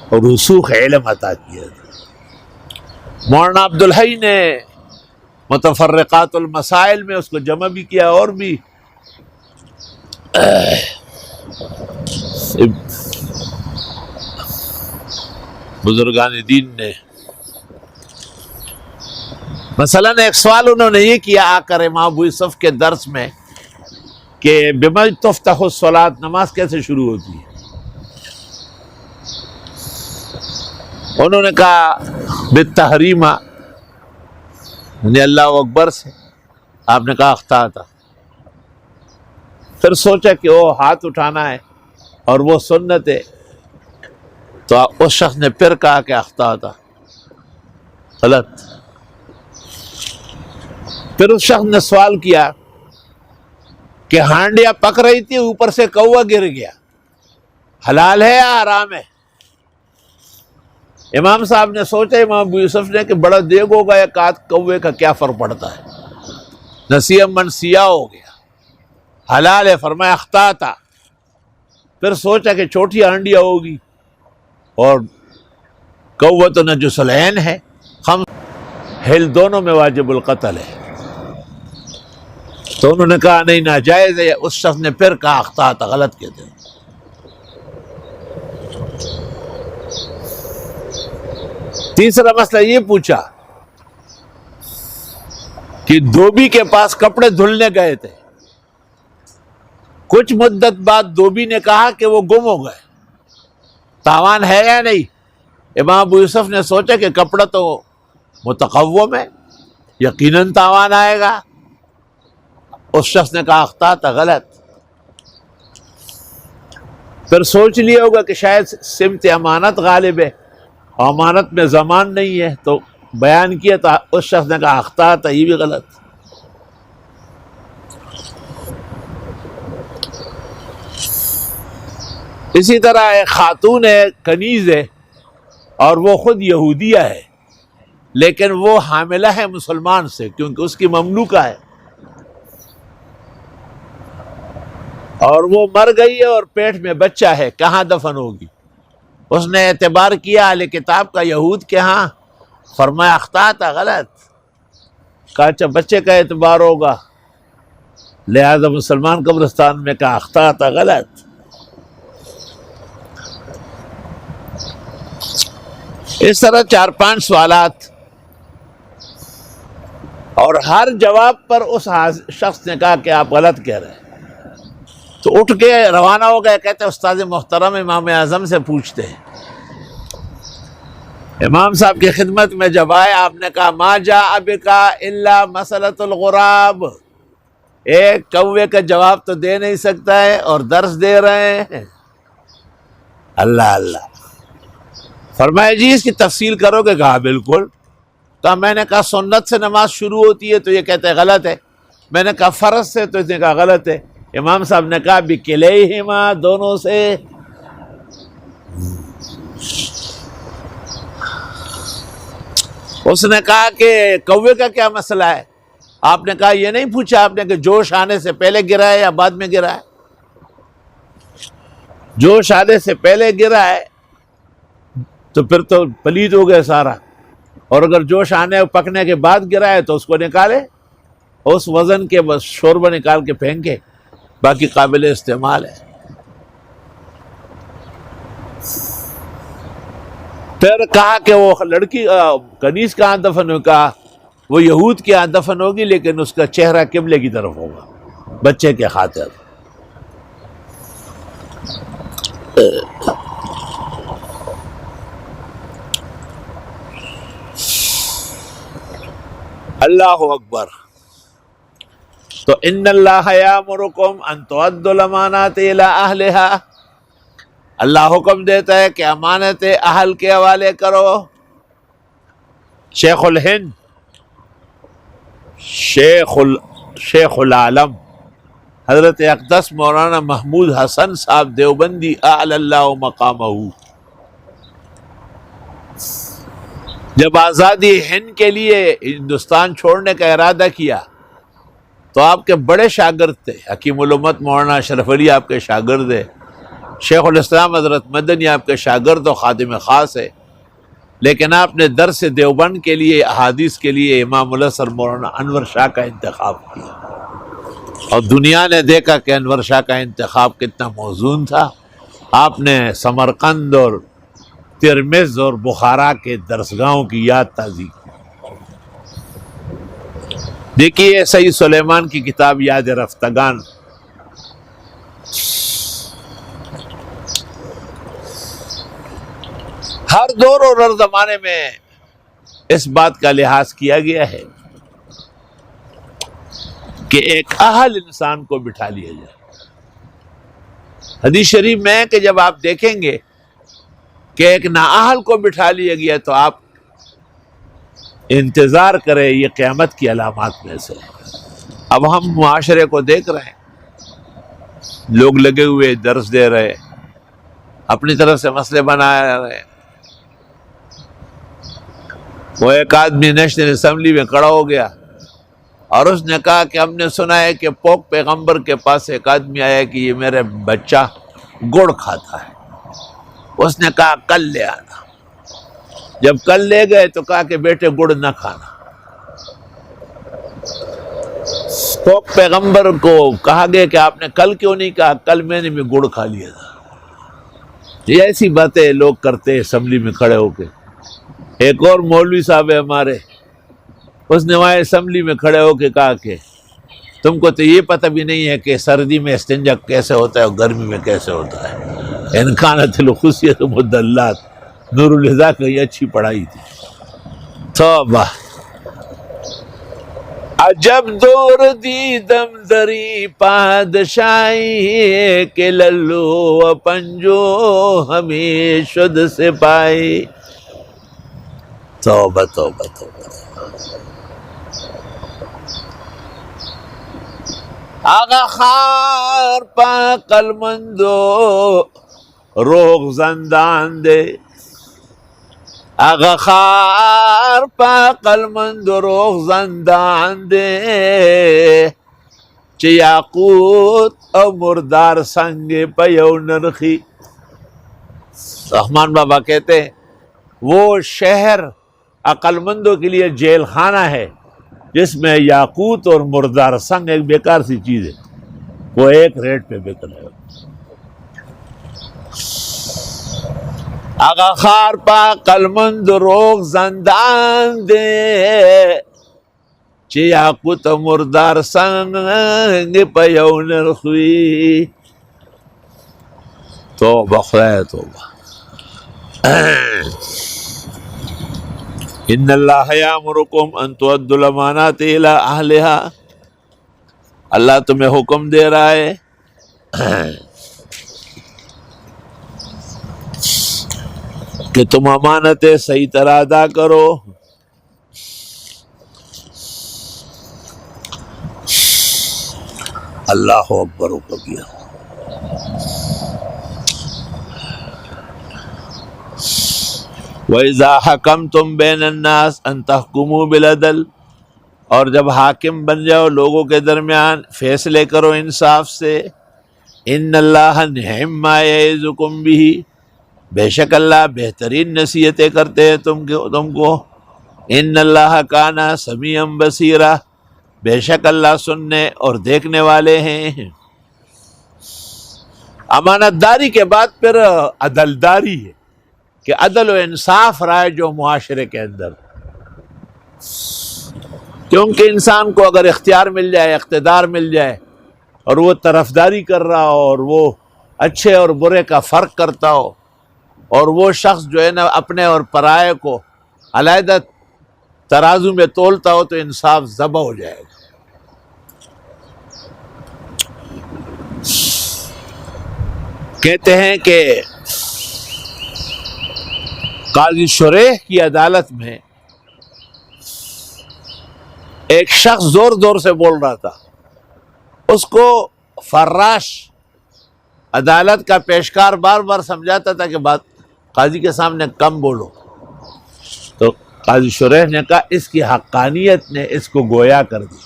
A: اور رسوخ علم عطا کیا تھا. مولانا عبدالحی نے متفرقات المسائل میں اس کو جمع بھی کیا، اور بھی بزرگان دین نے. مثلاً ایک سوال انہوں نے یہ کیا آ کر امام ابو یوسف کے درس میں کہ بما تفتح الصلاۃ، نماز کیسے شروع ہوتی ہے؟ انہوں نے کہا بالتحریمہ، یعنی اللہ اکبر سے. آپ نے کہا اخطأت. پھر سوچا کہ وہ ہاتھ اٹھانا ہے اور وہ سنت ہے، تو اس شخص نے پھر کہا کہ اخطأت، غلط. پھر اس شخص نے سوال کیا کہ ہانڈیاں پک رہی تھی، اوپر سے کوا گر گیا، حلال ہے یا حرام ہے؟ امام صاحب نے سوچا، امام ابو یوسف نے، کہ بڑا دیگ ہوگا ایک آدھ کوے کا، کیا فرق پڑتا ہے، نسیہ منسیہ ہو گیا، حلال ہے. فرمایا اخطأت. پھر سوچا کہ چھوٹی ہانڈیاں ہوگی اور کوہ تو نجس العین ہے، ہل دونوں میں واجب القتل ہے. تو انہوں نے کہا نہیں، ناجائز ہے. اس شخص نے پھر کہا اخطأت، غلط کہتے ہیں. تیسرا مسئلہ یہ پوچھا کہ دھوبی کے پاس کپڑے دھلنے گئے تھے، کچھ مدت بعد دھوبی نے کہا کہ وہ گم ہو گئے، تاوان ہے یا نہیں؟ امام ابو یوسف نے سوچا کہ کپڑا تو متقوم ہے، یقیناً تاوان آئے گا۔ اس شخص نے کہا اخطأت، غلط۔ پھر سوچ لیا ہوگا کہ شاید سمت امانت غالب ہے اور امانت میں زمان نہیں ہے، تو بیان کیا تو اس شخص نے کہا اخطأت، یہ بھی غلط۔ اسی طرح ایک خاتون ہے، کنیز ہے، اور وہ خود یہودیہ ہے، لیکن وہ حاملہ ہے مسلمان سے کیونکہ اس کی مملوکہ ہے، اور وہ مر گئی ہے اور پیٹ میں بچہ ہے، کہاں دفن ہوگی؟ اس نے اعتبار کیا اہل کتاب کا یہود کے ہاں، فرمایا اخطأت، غلط۔ کہا اچھا بچے کا اعتبار ہوگا، لہذا مسلمان قبرستان میں کہا اخطأت، غلط۔ اس طرح 4-5 سوالات، اور ہر جواب پر اس شخص نے کہا کہ آپ غلط کہہ رہے ہیں، تو اٹھ کے روانہ ہو گئے، کہتے استاد محترم امام اعظم سے پوچھتے ہیں۔ امام صاحب کی خدمت میں جب آئے، آپ نے کہا ما جاء بک الا مسألۃ الغراب، ایک کوے کا جواب تو دے نہیں سکتا ہے اور درس دے رہے ہیں۔ اللہ اللہ۔ فرمایا جی اس کی تفصیل کرو گے؟ کہا بالکل۔ تو میں نے کہا سنت سے نماز شروع ہوتی ہے، تو یہ کہتے ہیں غلط ہے۔ میں نے کہا فرض سے، تو اس نے کہا غلط ہے۔ امام صاحب نے کہا بکلیہما، دونوں سے۔ اس نے کہا کہ کوے کا کیا مسئلہ ہے؟ آپ نے کہا یہ نہیں پوچھا آپ نے کہ جوش آنے سے پہلے گرا ہے یا بعد میں گرا ہے؟ جوش آنے سے پہلے گرا ہے تو پھر تو پلید ہو گئے سارا، اور اگر جوش آنے اور پکنے کے بعد گرا ہے تو اس کو نکالے، اس وزن کے بس شوربہ نکال کے پھینکے، باقی قابل استعمال ہے۔ پھر کہا کہ وہ لڑکی کنیز کہاں دفن ہوگی؟ کہا وہ یہود کے ہاں دفن ہوگی، لیکن اس کا چہرہ قبلے کی طرف ہوگا بچے کے خاطر۔ اللہ اکبر۔ تو ان اللہ یامرکم ان تؤدوا الامانات الی اہلہا، اللہ حکم دیتا ہے کہ امانتیں اہل کے حوالے کرو۔ شیخ الہند، شیخ العالم حضرت اقدس مولانا محمود حسن صاحب دیوبندی اعلی اللہ مقامہ، جب آزادی ہند کے لیے ہندوستان چھوڑنے کا ارادہ کیا تو آپ کے بڑے شاگرد تھے، حکیم الامت مولانا اشرف علی آپ کے شاگرد ہے، شیخ الاسلام حضرت مدنی آپ کے شاگرد و خادم خاص ہے، لیکن آپ نے درس دیوبند کے لیے، احادیث کے لیے امام الاثر مولانا انور شاہ کا انتخاب کیا، اور دنیا نے دیکھا کہ انور شاہ کا انتخاب کتنا موزون تھا۔ آپ نے سمرقند اور ترمذ اور بخارا کے درسگاہوں کی یاد تازی کی۔ دیکھیے سید سلیمان کی کتاب یاد رفتگان، ہر دور اور ہر زمانے میں اس بات کا لحاظ کیا گیا ہے کہ ایک اہل انسان کو بٹھا لیا جائے۔ حدیث شریف میں ہے کہ جب آپ دیکھیں گے کہ ایک نااہل کو بٹھا لیا گیا تو آپ انتظار کریں، یہ قیامت کی علامات میں سے۔ اب ہم معاشرے کو دیکھ رہے ہیں، لوگ لگے ہوئے درس دے رہے، اپنی طرف سے مسئلے بنا رہے۔ وہ ایک آدمی نیشنل اسمبلی میں کھڑا ہو گیا اور اس نے کہا کہ ہم نے سنا ہے کہ پوک پیغمبر کے پاس ایک آدمی آیا کہ یہ میرے بچہ گڑ کھاتا ہے۔ اس نے کہا کل لے آنا۔ جب کل لے گئے تو کہا کہ بیٹے گڑ نہ کھانا۔ پوک پیغمبر کو کہا گیا کہ آپ نے کل کیوں نہیں کہا؟ کل میں نے بھی گڑ کھا لیا تھا۔ یہ ایسی باتیں لوگ کرتے اسمبلی میں کھڑے ہو کے۔ ایک اور مولوی صاحب ہے ہمارے، اس نے وہاں اسمبلی میں کھڑے ہو کے کہا کہ تم کو تو یہ پتہ بھی نہیں ہے کہ سردی میں استنجا کیسے ہوتا ہے اور گرمی میں کیسے ہوتا ہے۔ ان کانت الخصیۃ مدلات، نور الہدا کی اچھی پڑھائی تھی۔ توبہ، عجب دور دیدم دری پادشاہی کہ للو و پنجو ہمیں شد سپاہی۔ توبہ توبہ توبہ۔ آغا خار پا قلمندو روغ زندان دے، آغا خار پا قلمندو روغ زندان دے، چی یاقوت او مردار سنگ پیو نرخی۔ رحمان بابا کہتے ہیں وہ شہر عقل مندوں کے لیے جیل خانہ ہے جس میں یاقوت اور مردار سنگ ایک بیکار سی چیز ہے، وہ ایک ریٹ پہ بک رہے ہو۔ آغا خار پا قلمند روغ زندان دے، چی یاقوت و مردار سنگ پیو نرخوی۔ توبہ خدای توبہ۔ ان اللہ یامرکم ان تؤدوا الامانات الی اہلہا، اللہ تمہیں حکم دے رہا ہے کہ تم امانتیں صحیح طرح ادا کرو۔ اللہ اکبر و کبیرہ۔ وَإِذَا حَكَمْتُمْ بَيْنَ النَّاسِ أَن تَحْكُمُوا بِالْعَدْلِ، اور جب حاکم بن جاؤ لوگوں کے درمیان فیصلے کرو انصاف سے۔ ان اللہ نعم ما یعظکم بہ، بے شک اللہ بہترین نصیحتیں کرتے ہیں تم کو۔ ان اللہ کان سمیعا بصیرا، بے شک اللہ سننے اور دیکھنے والے ہیں۔ امانت داری کے بعد پھر عدل داری ہے کہ عدل و انصاف رائے جو معاشرے کے اندر، کیونکہ انسان کو اگر اختیار مل جائے، اقتدار مل جائے، اور وہ طرفداری کر رہا ہو اور وہ اچھے اور برے کا فرق کرتا ہو، اور وہ شخص جو ہے نا اپنے اور پرائے کو علیحدہ ترازو میں تولتا ہو، تو انصاف ذبح ہو جائے گا۔ کہتے ہیں کہ قاضی شریح کی عدالت میں ایک شخص زور زور سے بول رہا تھا، اس کو فراش عدالت کا پیشکار بار بار سمجھاتا تھا کہ بات قاضی کے سامنے کم بولو، تو قاضی شریح نے کہا اس کی حقانیت نے اس کو گویا کر دی۔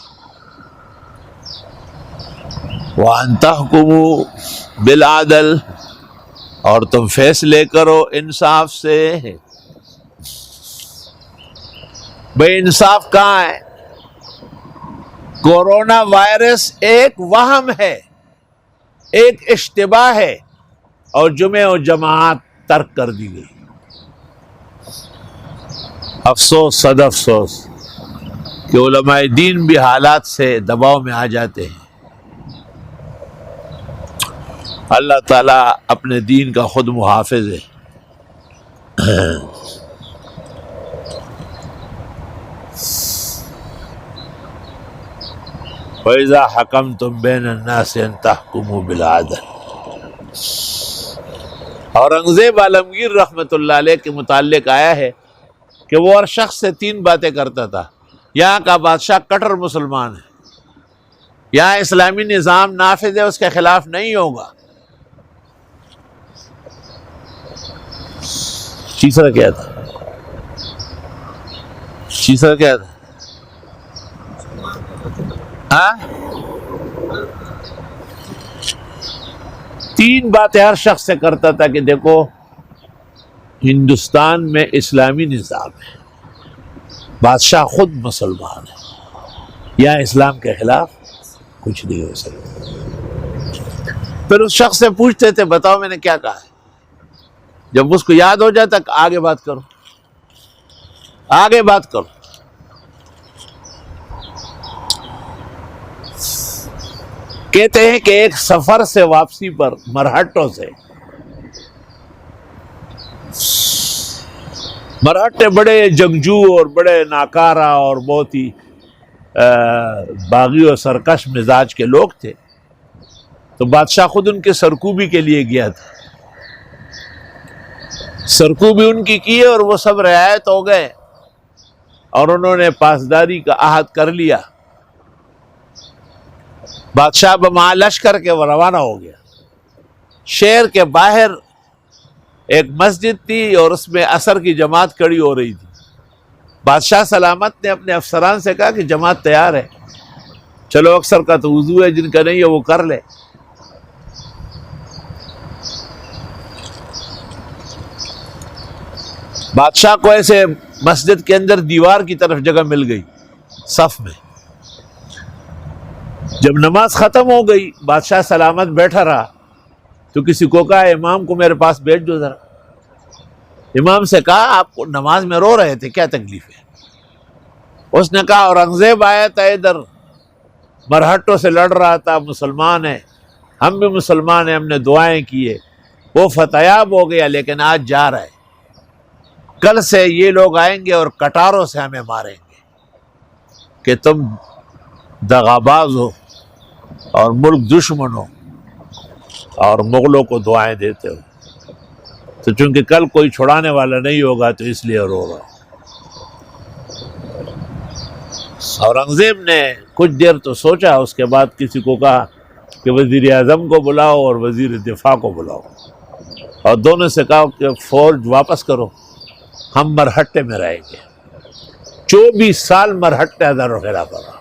A: وَأَن تَحْكُمُوا بِالْعَدْلِ، اور تم فیصلے کرو انصاف سے۔ بھئی انصاف کہاں ہے؟ کورونا وائرس ایک وہم ہے، ایک اشتباہ ہے، اور جمعہ و جماعت ترک کر دی گئی۔ افسوس صد افسوس کہ علماء دین بھی حالات سے دباؤ میں آ جاتے ہیں۔ اللہ تعالیٰ اپنے دین کا خود محافظ ہے۔ وَإِذَا حَكَمْتُمْ بَيْنَ النَّاسِ أَن تَحْكُمُوا بِالْعَدْلِ۔ اورنگزیب عالمگیر رحمۃ اللہ علیہ کے متعلق آیا ہے کہ وہ ہر شخص سے 3 باتیں کرتا تھا۔ یہاں کا بادشاہ کٹر مسلمان ہے، یہاں اسلامی نظام نافذ ہے، اس کے خلاف نہیں ہوگا۔ تیسرا کیا تھا؟ تیسرا کیا تھا؟ ہاں؟ 3 باتیں ہر شخص سے کرتا تھا کہ دیکھو ہندوستان میں اسلامی نظام ہے، بادشاہ خود مسلمان ہے، یہاں اسلام کے خلاف کچھ نہیں ہو سکتا۔ پھر اس شخص سے پوچھتے تھے بتاؤ میں نے کیا کہا ہے، جب اس کو یاد ہو جاتا کہ آگے بات کرو۔ آگے بات کرو. کہتے ہیں کہ ایک سفر سے واپسی پر مرہٹوں سے، مرہٹے بڑے جنگجو اور بڑے ناکارہ اور بہت ہی باغی اور سرکش مزاج کے لوگ تھے، تو بادشاہ خود ان کے سرکوبی کے لیے گیا تھا. سرکوبی ان کی اور وہ سب رعایت ہو گئے اور انہوں نے پاسداری کا عہد کر لیا. بادشاہ بما لشکر کے وہ روانہ ہو گیا. شہر کے باہر ایک مسجد تھی اور اس میں عصر کی جماعت کھڑی ہو رہی تھی. بادشاہ سلامت نے اپنے افسران سے کہا کہ جماعت تیار ہے، چلو اکثر کا تو وضو ہے، جن کا نہیں ہے وہ کر لے. بادشاہ کو ایسے مسجد کے اندر دیوار کی طرف جگہ مل گئی صف میں. جب نماز ختم ہو گئی بادشاہ سلامت بیٹھا رہا تو کسی کو کہا امام کو میرے پاس بیٹھ جو ذرا. امام سے کہا آپ کو نماز میں رو رہے تھے، کیا تکلیف ہے؟ اس نے کہا اورنگزیب آیا تھا ادھر، مرہٹوں سے لڑ رہا تھا، مسلمان ہے، ہم بھی مسلمان ہیں، ہم نے دعائیں کی ہے، وہ فتیاب ہو گیا لیکن آج جا رہا ہے. کل سے یہ لوگ آئیں گے اور کٹاروں سے ہمیں ماریں گے کہ تم دغاباز ہو اور ملک دشمن ہو اور مغلوں کو دعائیں دیتے ہو. تو چونکہ کل کوئی چھڑانے والا نہیں ہوگا تو اس لیے رو رہا ہوں. اورنگزیب نے کچھ دیر تو سوچا، اس کے بعد کسی کو کہا کہ وزیر اعظم کو بلاؤ اور وزیر دفاع کو بلاؤ اور دونوں سے کہا کہ فوج واپس کرو، ہم مرہٹے میں رہیں گے. 24 سال مرہٹے ادھر و خلا پر رہا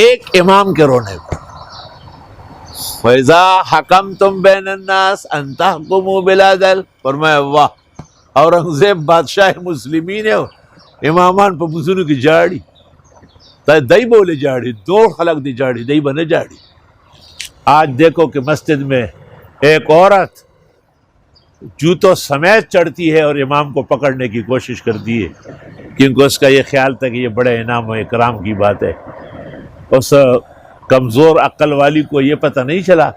A: ایک امام کے رونے پر. وَإِذَا حَكَمْتُمْ بَيْنَ النَّاسِ أَن تَحْكُمُوا بِالْعَدْلِ. فرمایا واہ، اورنگزیب بادشاہ مسلمین ہے، امامان پر بزرگ کی جاڑی دئی بولے جاڑی دو خلق دی جاڑی دئی بنے جاڑی. آج دیکھو کہ مسجد میں ایک عورت جوتوں سمیت چڑھتی ہے اور امام کو پکڑنے کی کوشش کرتی ہے، کیونکہ اس کا یہ خیال تھا کہ یہ بڑے انعام و اکرام کی بات ہے. اس کمزور عقل والی کو یہ پتہ نہیں چلا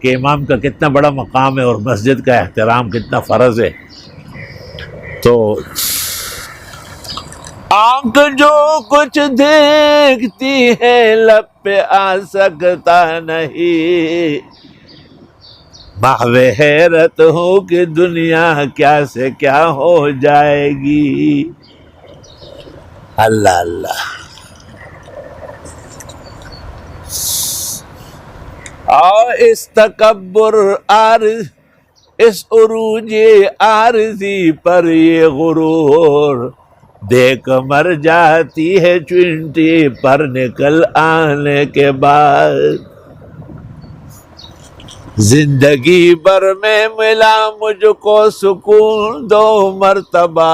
A: کہ امام کا کتنا بڑا مقام ہے اور مسجد کا احترام کتنا فرض ہے. تو آنکھ جو کچھ دیکھتی ہے لب پہ آ سکتا نہیں، محو حیرت ہو کہ دنیا کیا سے کیا ہو جائے گی. اللہ اللہ. اور اس تکبر عارض، اس عروج عارضی پر یہ غرور، دیکھ مر جاتی ہے چونٹی پر نکل آنے کے بعد. زندگی بھر میں ملا مجھ کو سکون 2 مرتبہ،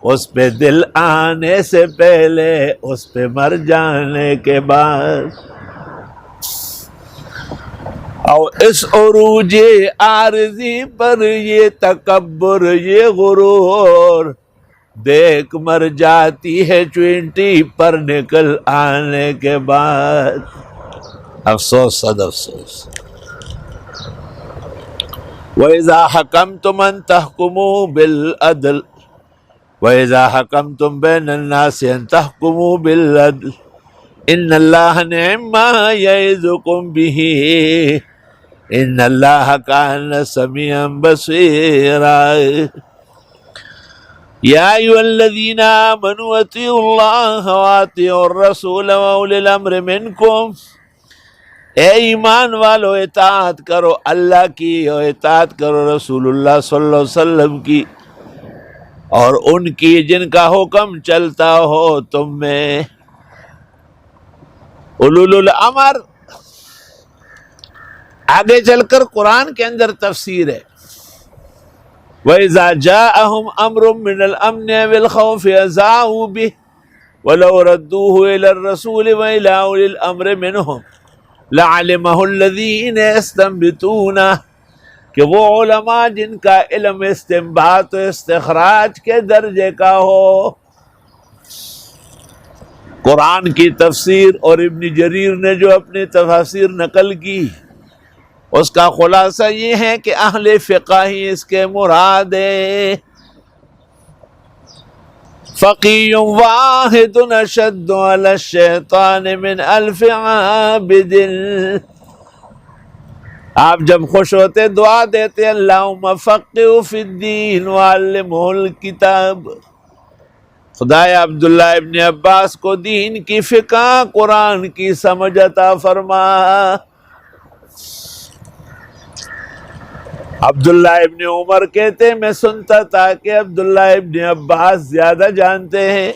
A: اس پہ دل آنے سے پہلے اس پہ مر جانے کے بعد. اور اس عروج عارضی پر یہ تکبر یہ غرور، دیکھ مر جاتی ہے چونٹی پر نکل آنے کے بعد. افسوس صد افسوس. وَإِذَا حَكَمْتُمْ أَن تَحْكُمُوا بِالْعَدْلِ وَإِذَا حَكَمْتُمْ بَيْنَ النَّاسِ أَن تَحْكُمُوا بِالْعَدْلِ إِنَّ اللَّهَ نِعِمَّا يَعِظُكُمْ بِهِ إِنَّ اللَّهَ كَانَ سَمِيعًا بَصِيرًا. يَا أَيُّهَا الَّذِينَ آمَنُوا أَطِيعُوا اللَّهَ وَأَطِيعُوا الرَّسُولَ وَأُولِي الْأَمْرِ مِنكُمْ. اے ایمان والو اطاعت کرو اللہ کی اور اطاعت کرو رسول اللہ صلی اللہ علیہ وسلم کی اور ان کی جن کا حکم چلتا ہو تم میں. اولو الامر آگے چل کر قرآن کے اندر تفسیر ہے. وَإِذَا جَاءَهُمْ أَمْرٌ مِّنَ الْأَمْنِ أَوِ الْخَوْفِ أَذَاعُوا بِهِ وَلَوْ رَدُّوهُ إِلَى الرَّسُولِ وَإِلَى أُولِي الْأَمْرِ مِنْهُمْ لَعَلِمَهُ الَّذِينَ يَسْتَنبِطُونَهُ کہ وہ علماء جن کا علم استنباط و استخراج کے درجے کا ہو. قرآن کی تفسیر اور ابن جریر نے جو اپنی تفاسیر نقل کی اس کا خلاصہ یہ ہے کہ اہل فقہ ہی اس کے مراد ہے. فقی واحد اشد علی الشیطان من الف عابد. آپ جب خوش ہوتے دعا دیتے اللہم فقہ فی الدین وعلمہ الکتاب. خدایا عبداللہ ابن عباس کو دین کی فقہ قرآن کی سمجھ عطا فرما. عبداللہ ابن عمر کہتے میں سنتا تھا کہ عبداللہ ابن عباس زیادہ جانتے ہیں.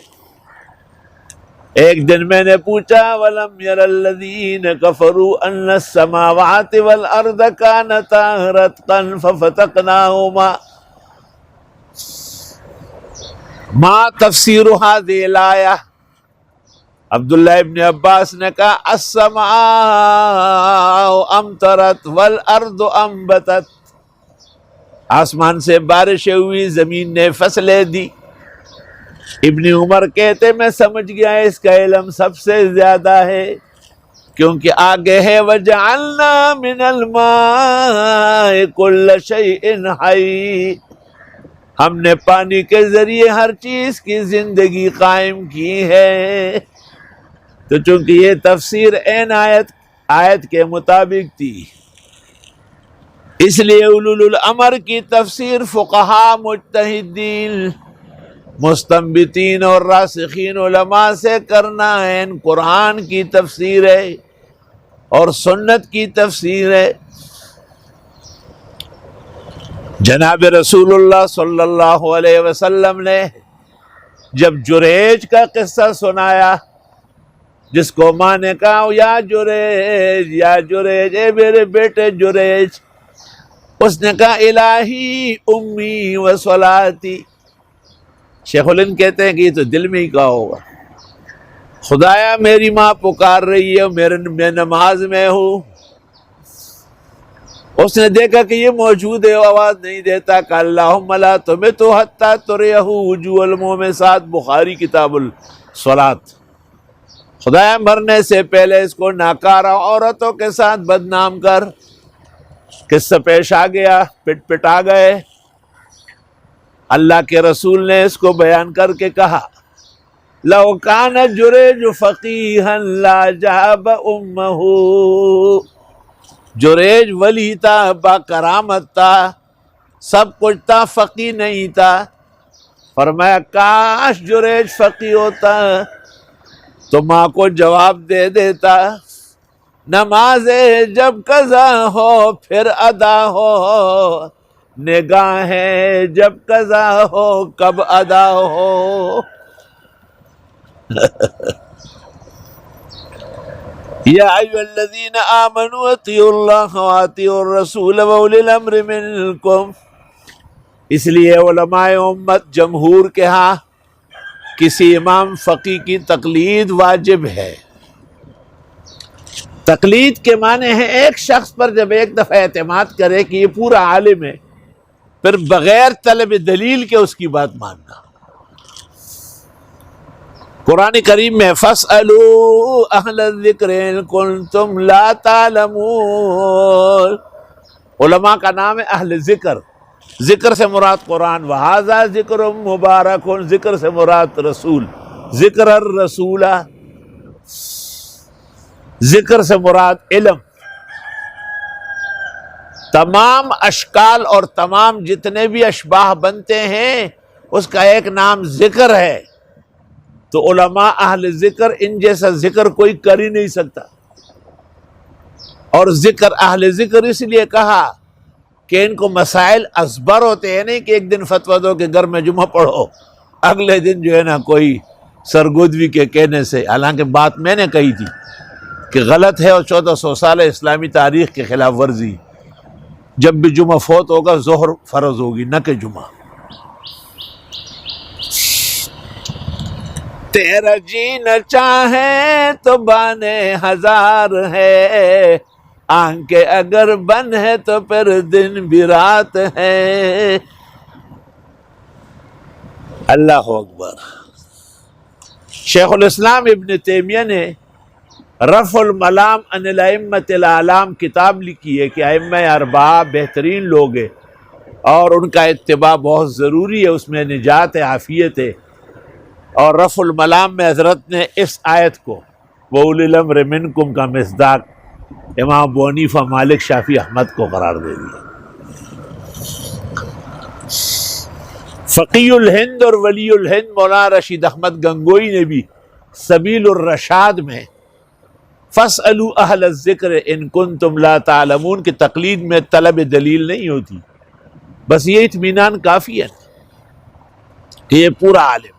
A: ایک دن میں نے پوچھا وَلَمْ يَرَ الَّذِينَ كَفَرُوا أَنَّ السَّمَاوَاتِ وَالْأَرْضَ كَانَتَا رَتْقًا فَفَتَقْنَاهُمَا. ما تفسیر هذه الآیہ؟ عبداللہ ابن عباس نے کہا السماء امطرت والارض انبتت. آسمان سے بارشیں ہوئی، زمین نے فصلیں دی. ابن عمر کہتے میں سمجھ گیا اس کا علم سب سے زیادہ ہے، کیونکہ آگے ہے وَجَعَلْنَا مِنَ الْمَاءِ كُلَّ شَيْءٍ حَيٍّ. ہم نے پانی کے ذریعے ہر چیز کی زندگی قائم کی ہے. تو چونکہ یہ تفسیر عین آیت کے مطابق تھی، اس لیے اولو الامر کی تفسیر فقہا مجتہدین مستنبطین اور راسخین علماء سے کرنا ہے. قرآن کی تفسیر ہے اور سنت کی تفسیر ہے. جناب رسول اللہ صلی اللہ علیہ وسلم نے جب جریج کا قصہ سنایا، جس کو ماں نے کہا یا جریج یا جریج، اے میرے بیٹے جریج، اس نے کہا الہی امی و صلاتی. شیخ الہند کہتے ہیں کہ یہ تو دل میں ہی کہا ہوگا، خدایا میری ماں پکار رہی ہے، میں نماز میں ہوں. اس نے دیکھا کہ یہ موجود ہے، آواز نہیں دیتا، کہ اللہم لا تمت حتی تریہ وجوہ المومسات، بخاری کتاب الصلاۃ. خدایا مرنے سے پہلے اس کو ناکارہ عورتوں کے ساتھ بدنام کر. قصہ پیش آ گیا، پٹا گئے. اللہ کے رسول نے اس کو بیان کر کے کہا لو کان جریج فقیہا لا جاب امہ. جریج ولی تھا، با کرامت تھا، سب کچھ تھا، فقی نہیں تھا. فرمایا کاش جریج فقی ہوتا تو ماں کو جواب دے دیتا نماز جب قضا ہو پھر ادا ہو، نگاہیں جب قضا ہو کب ادا ہو. یا ایھا الذین آمنوا اطیعوا اللہ واطیعوا الرسول واولی الامر منکم. اس لیے علماء امت جمہور کے ہاں کسی امام فقی کی تقلید واجب ہے. تقلید کے معنی ہے ایک شخص پر جب ایک دفعہ اعتماد کرے کہ یہ پورا عالم ہے، پھر بغیر طلب دلیل کے اس کی بات ماننا. قرآن کریم میں فَاسْأَلُوا أَهْلَ الذِّكْرِ إِن كُنتُمْ لَا تَعْلَمُونَ. علماء کا نام ہے اہل ذکر. ذکر سے مراد قرآن، وَهَذَا ذِكْرٌ مُبَارَكٌ. ذکر سے مراد رسول، ذکر الرسول. ذکر سے مراد علم. تمام اشکال اور تمام جتنے بھی اشباہ بنتے ہیں اس کا ایک نام ذکر ہے. تو علماء اہل ذکر ان جیسا ذکر کوئی کر ہی نہیں سکتا. اور ذکر اہل ذکر اس لیے کہا کہ ان کو مسائل ازبر ہوتے ہیں، نہیں کہ ایک دن فتویٰ دو کہ گھر میں جمعہ پڑھو، اگلے دن جو ہے نا کوئی سرگودوی کے کہنے سے. حالانکہ بات میں نے کہی تھی کہ غلط ہے اور 1400 سال اسلامی تاریخ کے خلاف ورزی. جب بھی جمعہ فوت ہوگا ظہر فرض ہوگی، نہ کہ جمعہ. تیرا جی نہ چاہے تو بانے ہزار ہے، آنکھیں اگر بند ہے تو پھر دن بھی رات ہے۔ اللہ اکبر۔ شیخ الاسلام ابن تیمیہ نے رفع الملام عن الائمۃ الاعلام کتاب لکھی ہے کہ ائمہ اربعہ بہترین لوگ ہیں اور ان کا اتباع بہت ضروری ہے، اس میں نجات ہے، عافیت ہے۔ اور رفع الملام میں حضرت نے اس آیت کو وَأُولِي الْأَمْرِ مِنْكُمْ کا مصداق امام ابو حنیفہ، مالک، شافعی، احمد کو قرار دے دیا۔ فقی الہند اور ولی الہند مولانا رشید احمد گنگوئی نے بھی سبیل الرشاد میں فَاسْأَلُوا أَهْلَ الذِّكْرِ إِن كُنتُمْ لَا تَعْلَمُونَ کی تقلید میں طلب دلیل نہیں ہوتی، بس یہ اطمینان کافی ہے کہ یہ پورا عالم ہے۔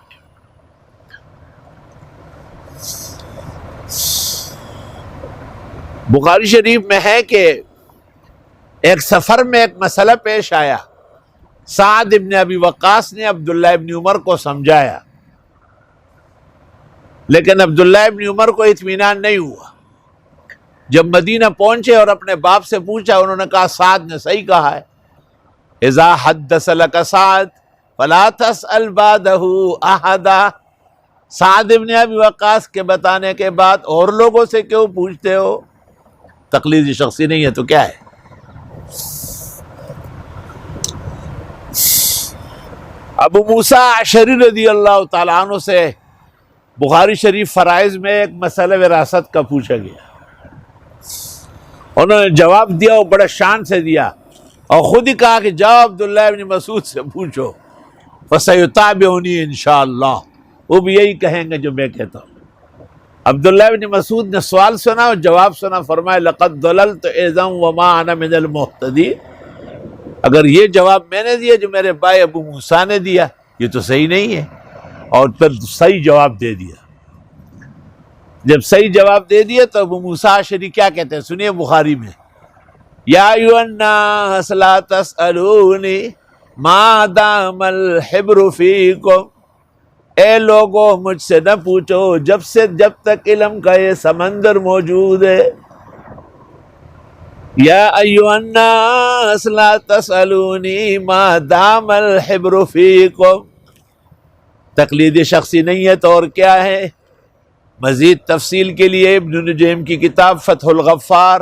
A: بخاری شریف میں ہے کہ ایک سفر میں ایک مسئلہ پیش آیا، سعد ابن ابی وقاص نے عبداللہ ابن عمر کو سمجھایا، لیکن عبداللہ ابن عمر کو اطمینان نہیں ہوا۔ جب مدینہ پہنچے اور اپنے باپ سے پوچھا، انہوں نے کہا سعد نے صحیح کہا ہے، اذا حدث لک سعد فلا تسأل بعدہ احدا۔ سعد ابن ابی وقاص کے بتانے کے بعد اور لوگوں سے کیوں پوچھتے ہو؟ تقلید شخصی نہیں ہے تو کیا ہے؟ ابو موسیٰ اشعری رضی اللہ تعالیٰ عنہ سے بخاری شریف فرائض میں ایک مسئلہ وراثت کا پوچھا گیا، انہوں نے جواب دیا، وہ بڑے شان سے دیا، اور خود ہی کہا کہ جاؤ عبداللہ ابن مسعود سے پوچھو، فَسَيُتَابِعُنِي انشاءاللہ، وہ بھی یہی کہیں گے جو میں کہتا ہوں۔ عبداللہ ابن مسعود نے سوال سنا اور جواب سنا، فرمایا لَقَدْ ضَلَلْتُ إِذًا وَمَا أَنَا مِنَ الْمُهْتَدِينَ، اگر یہ جواب میں نے دیا جو میرے بھائی ابو موسیٰ نے دیا، یہ تو صحیح نہیں ہے، اور پھر صحیح جواب دے دیا۔ جب صحیح جواب دے دیا تو ابو موسیٰ اشعری کیا کہتے ہیں سنیے بخاری میں، یا ایھا الناس لا تسألونی ما دام الحبر فیکم، اے لوگوں مجھ سے نہ پوچھو جب تک علم کا یہ سمندر موجود ہے۔ یا ایھا الناس لا تسألونی ما دام الحبر فیکم، تقلید شخصی نہیں ہے تو اور کیا ہے؟ مزید تفصیل کے لیے ابن نجیم کی کتاب فتح الغفار،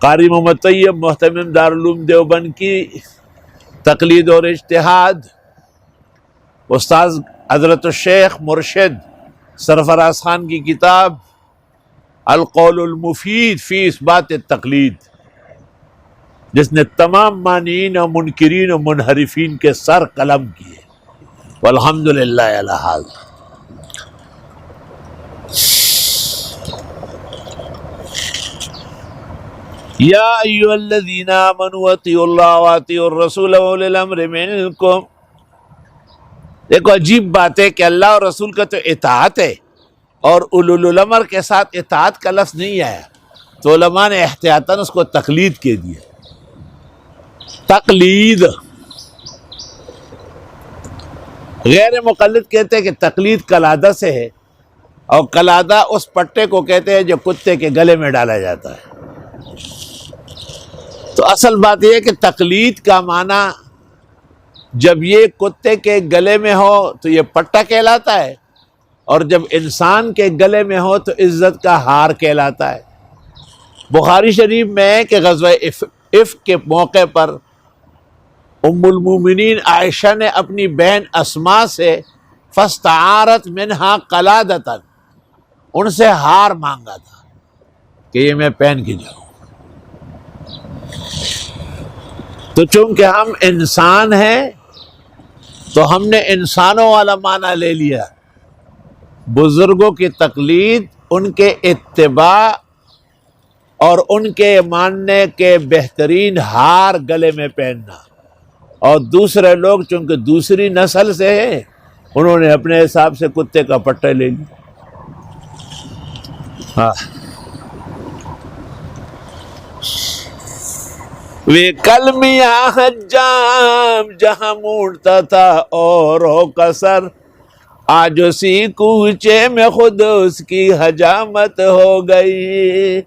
A: قاری محمد طیب محتمم دارالعلوم دیوبند کی تقلید اور اجتہاد، استاذ حضرت الشیخ مرشد سرفراز خان کی کتاب القول المفید فی اثبات التقلید، جس نے تمام مانعین و منکرین و منحرفین کے سر قلم کیے، والحمدللہ علی ھذا۔ یا ایھا الذین آمنوا اطیعوا اللہ واطیعوا الرسول واولی الامر منکم۔ دیکھو عجیب بات ہے کہ اللہ اور رسول کا تو اطاعت ہے، اور اولو الامر کے ساتھ اطاعت کا لفظ نہیں آیا، تو علماء نے احتیاطاً اس کو تقلید کے دیا۔ تقلید، غیر مقلد کہتے ہیں کہ تقلید قلادہ سے ہے، اور قلادہ اس پٹے کو کہتے ہیں جو کتے کے گلے میں ڈالا جاتا ہے۔ تو اصل بات یہ ہے کہ تقلید کا معنی جب یہ کتے کے گلے میں ہو تو یہ پٹا کہلاتا ہے، اور جب انسان کے گلے میں ہو تو عزت کا ہار کہلاتا ہے۔ بخاری شریف میں ہے کہ غزوہ عفق کے موقع پر ام المومنین عائشہ نے اپنی بہن اسماء سے فاستعارت منہا قلادۃ، ان سے ہار مانگا تھا کہ یہ میں پہن کے جاؤں۔ تو چونکہ ہم انسان ہیں تو ہم نے انسانوں والا معنی لے لیا، بزرگوں کی تقلید، ان کے اتباع اور ان کے ماننے کے بہترین ہار گلے میں پہننا، اور دوسرے لوگ چونکہ دوسری نسل سے ہیں انہوں نے اپنے حساب سے کتے کا پٹا لے لیا۔ وہ کلمیاں حجام جہاں موڑتا تھا اوروں کا سر، آج اسی کوچے میں خود اس کی حجامت ہو گئی.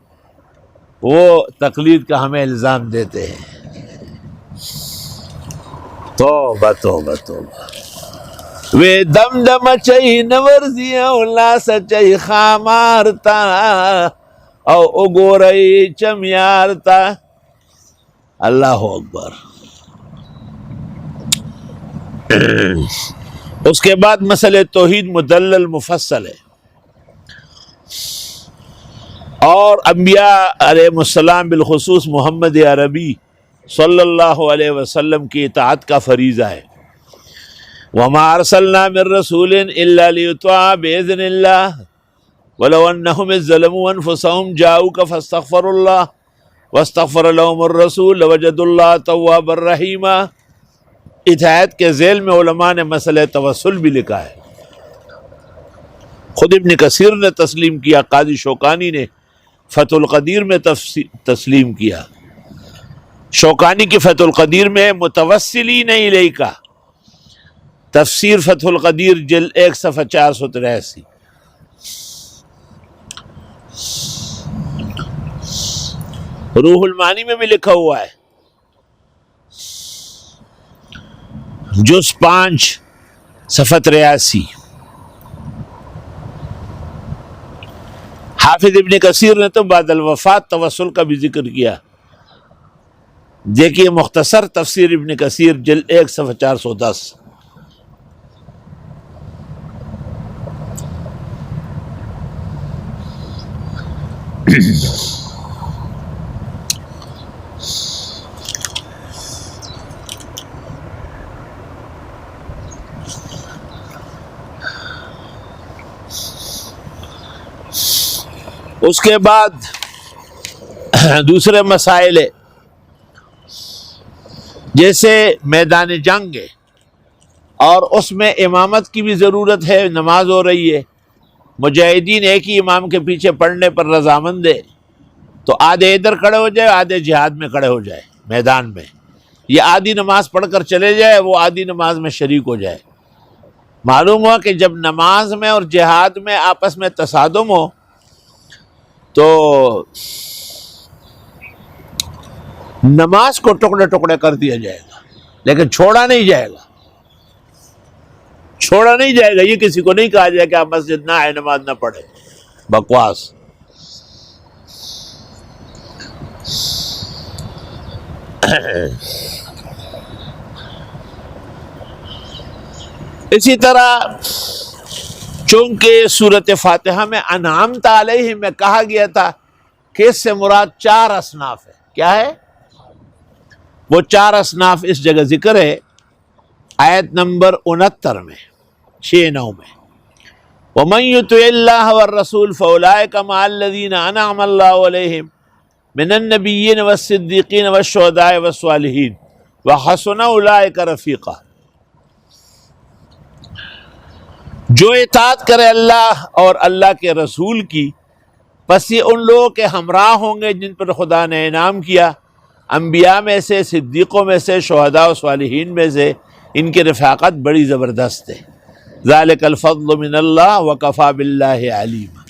A: وہ تقلید کا ہمیں الزام دیتے ہیں. توبہ توبہ توبہ. وے دم دم چئی نورزیاں لا سچئی خامارتا او اگورئی چمیارتا. اللہ اکبر. اس کے بعد مسئلہ توحید مدلل مفصل ہے، اور انبیاء علیہ السلام بالخصوص محمد عربی صلی اللہ علیہ وسلم کی اطاعت کا فریضہ ہے. وما ارسلنا من رسول الا ليطاع باذن الله ولو انهم اذ ظلموا انفسهم جاءوك فاستغفروا الله واستغفر لهم الرسول لوجدوا الله توابا رحیما. اطاعت کے ذیل میں علماء نے مسئلہ توسل بھی لکھا ہے. خود ابن کثیر نے تسلیم کیا، قاضی شوکانی نے فتح القدیر میں تسلیم کیا. شوکانی کی فتح القدیر میں متوسلین الیک، تفسیر فتح القدیر جلد 1 صفحہ 483. روح المعانی میں بھی لکھا ہوا ہے، جز 5 صفحہ 83. حافظ ابن کثیر نے تو بعد الوفات توسل کا بھی ذکر کیا. دیکھیے مختصر تفسیر ابن کثیر جلد 1 صفحہ 410. اس کے بعد دوسرے مسائل جیسے میدان جنگ ہے اور اس میں امامت کی بھی ضرورت ہے، نماز ہو رہی ہے، مجاہدین ایک ہی امام کے پیچھے پڑھنے پر رضامند ہے، تو آدھے ادھر کھڑے ہو جائے، آدھے جہاد میں کھڑے ہو جائے میدان میں، یہ آدھی نماز پڑھ کر چلے جائے، وہ آدھی نماز میں شریک ہو جائے. معلوم ہوا کہ جب نماز میں اور جہاد میں آپس میں تصادم ہو تو نماز کو ٹکڑے ٹکڑے کر دیا جائے گا، لیکن چھوڑا نہیں جائے گا. چھوڑا نہیں جائے گا. یہ کسی کو نہیں کہا جائے کہ آپ مسجد نہ آئے، نماز نہ پڑھے. بکواس. اسی طرح چونکہ سورۃ فاتحہ میں انعمت علیہم میں کہا گیا تھا کہ اس سے مراد 4 اصناف ہے. کیا ہے وہ 4 اصناف؟ اس جگہ ذکر ہے آیت نمبر 69 میں 6-9 میں. وَمَن يُطِعِ اللَّهَ وَالرَّسُولَ فَأُولَٰئِكَ مَعَ الَّذِينَ أَنْعَمَ اللَّهُ عَلَيْهِم مِّنَ النَّبِيِّينَ وَالصِّدِّيقِينَ وَالشُّهَدَاءِ وَالصَّالِحِينَ وَحَسُنَ أُولَٰئِكَ رَفِيقًا. جو اطاعت کرے اللہ اور اللہ کے رسول کی، پس یہ ان لوگوں کے ہمراہ ہوں گے جن پر خدا نے انعام کیا، انبیاء میں سے، صدیقوں میں سے، شہداء و صالحین میں سے. ان کی رفاقت بڑی زبردست ہے. ذالک الفضل من اللہ وکفی باللہ علیما.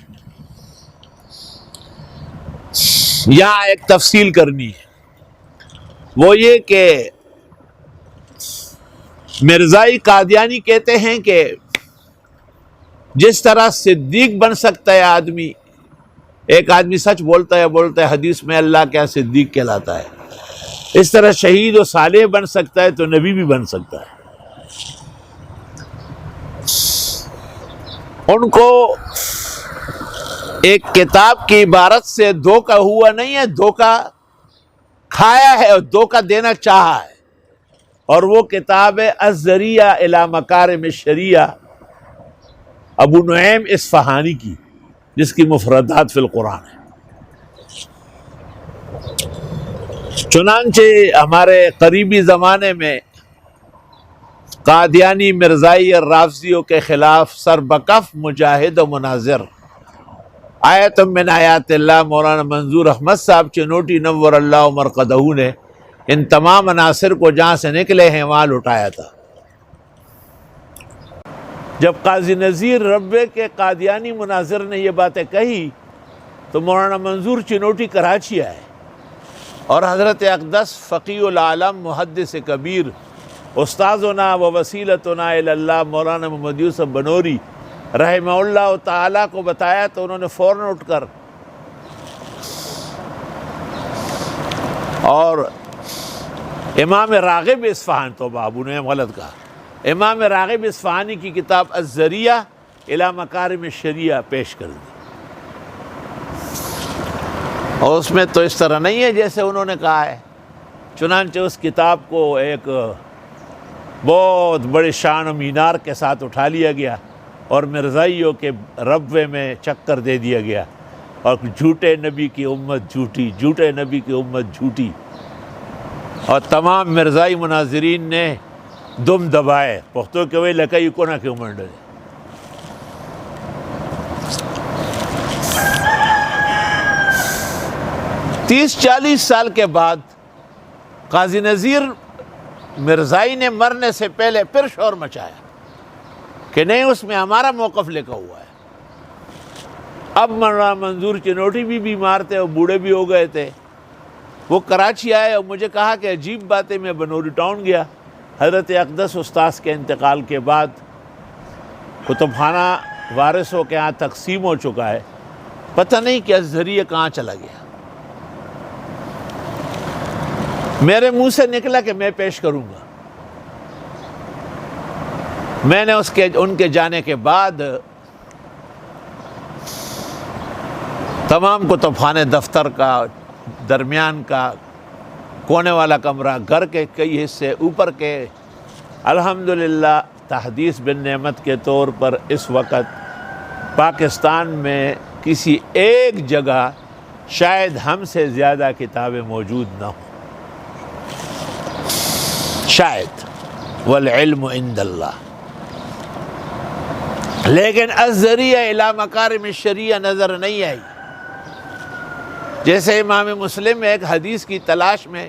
A: یہاں ایک تفصیل کرنی ہے، وہ یہ کہ مرزائی قادیانی کہتے ہیں کہ جس طرح صدیق بن سکتا ہے آدمی، ایک آدمی سچ بولتا ہے حدیث میں اللہ کے یہاں صدیق کہلاتا ہے، اس طرح شہید و صالح بن سکتا ہے تو نبی بھی بن سکتا ہے. ان کو ایک کتاب کی عبارت سے دھوکہ ہوا نہیں ہے، دھوکہ کھایا ہے اور دھوکہ دینا چاہا ہے، اور وہ کتاب ہے الذریعہ الی مکارم الشریعہ ابو نعیم اصفہانی کی، جس کی مفردات فی القرآن ہے. چنانچہ ہمارے قریبی زمانے میں قادیانی، مرزائی اور رافضیوں کے خلاف سربکف مجاہد و مناظر آیت من آیات اللہ مولانا منظور احمد صاحب چنوٹی نور اللہ مرقدہ نے ان تمام عناصر کو جہاں سے نکلے ہیں وہاں لٹایا تھا. جب قاضی نذیر ربے کے قادیانی مناظر نے یہ باتیں کہی تو مولانا منظور چنوٹی کراچی آئے اور حضرت اقدس فقیہ العالم محدث کبیر استاذنا و وسیلتنا الی اللہ مولانا محمد یوسف بنوری رحمہ اللہ تعالیٰ کو بتایا تو انہوں نے فوراً اٹھ کر اور امام راغب اصفہان، توبہ ابو نے غلط کہا، امام راغب اصفہانی کی کتاب الذریعہ الی مکارم الشریعہ پیش کر دی، اور اس میں تو اس طرح نہیں ہے جیسے انہوں نے کہا ہے۔ چنانچہ اس کتاب کو ایک بہت بڑے شان و مینار کے ساتھ اٹھا لیا گیا اور مرزائیوں کے ربوے میں چکر دے دیا گیا، اور جھوٹے نبی کی امت جھوٹی، جھوٹے نبی کی امت جھوٹی، اور تمام مرزائی مناظرین نے دم دبائے، پختو کے وہی لکئی کو نہ کیوں منڈے۔ 30-40 سال کے بعد قاضی نذیر مرزائی نے مرنے سے پہلے پھر شور مچایا کہ نہیں، اس میں ہمارا موقف لکھا ہوا ہے۔ اب مولانا منظور چنوٹی بھی بیمار تھے اور بوڑھے بھی ہو گئے تھے، وہ کراچی آئے اور مجھے کہا کہ عجیب بات ہے، میں بنوری ٹاؤن گیا، حضرت اقدس استاذ کے انتقال کے بعد کتب خانہ وارثوں کے ہاں تقسیم ہو چکا ہے، پتہ نہیں کہ الذریعہ کہاں چلا گیا۔ میرے منہ سے نکلا کہ میں پیش کروں گا۔ میں نے ان کے جانے کے بعد تمام کتب خانے، دفتر کا، درمیان کا، کونے والا کمرہ، گھر کے کئی حصے، اوپر کے، الحمدللہ تحدیث بن نعمت کے طور پر اس وقت پاکستان میں کسی ایک جگہ شاید ہم سے زیادہ کتابیں موجود نہ ہوں، شاید، والعلم عند اللہ۔ لیکن الذریعہ الی مکارم الشریعہ نظر نہیں آئی۔ جیسے امام مسلم ایک حدیث کی تلاش میں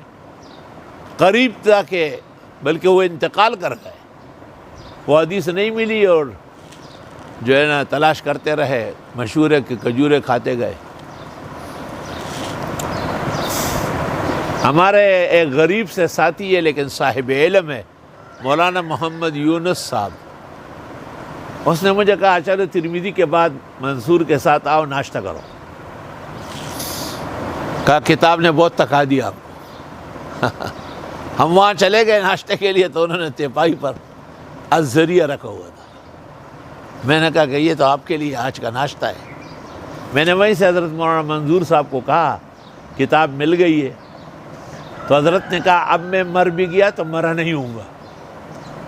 A: قریب تھا کہ بلکہ وہ انتقال کر گئے، وہ حدیث نہیں ملی اور جو ہے نا تلاش کرتے رہے، مشہور ہے کہ کھجورے کھاتے گئے۔ ہمارے ایک غریب سے ساتھی ہے لیکن صاحب علم ہے، مولانا محمد یونس صاحب، اس نے مجھے کہا چلو ترمذی کے بعد منصور کے ساتھ آؤ، ناشتہ کرو۔ کہا کتاب نے بہت تکا دیا آپ کو۔ ہم وہاں چلے گئے ناشتے کے لیے تو انہوں نے تیپائی پر الذریعہ رکھا ہوا تھا۔ میں نے کہا کہ یہ تو آپ کے لیے آج کا ناشتہ ہے۔ میں نے وہیں سے حضرت مولانا منظور صاحب کو کہا کتاب مل گئی ہے، تو حضرت نے کہا اب میں مر بھی گیا تو مرا نہیں ہوں گا۔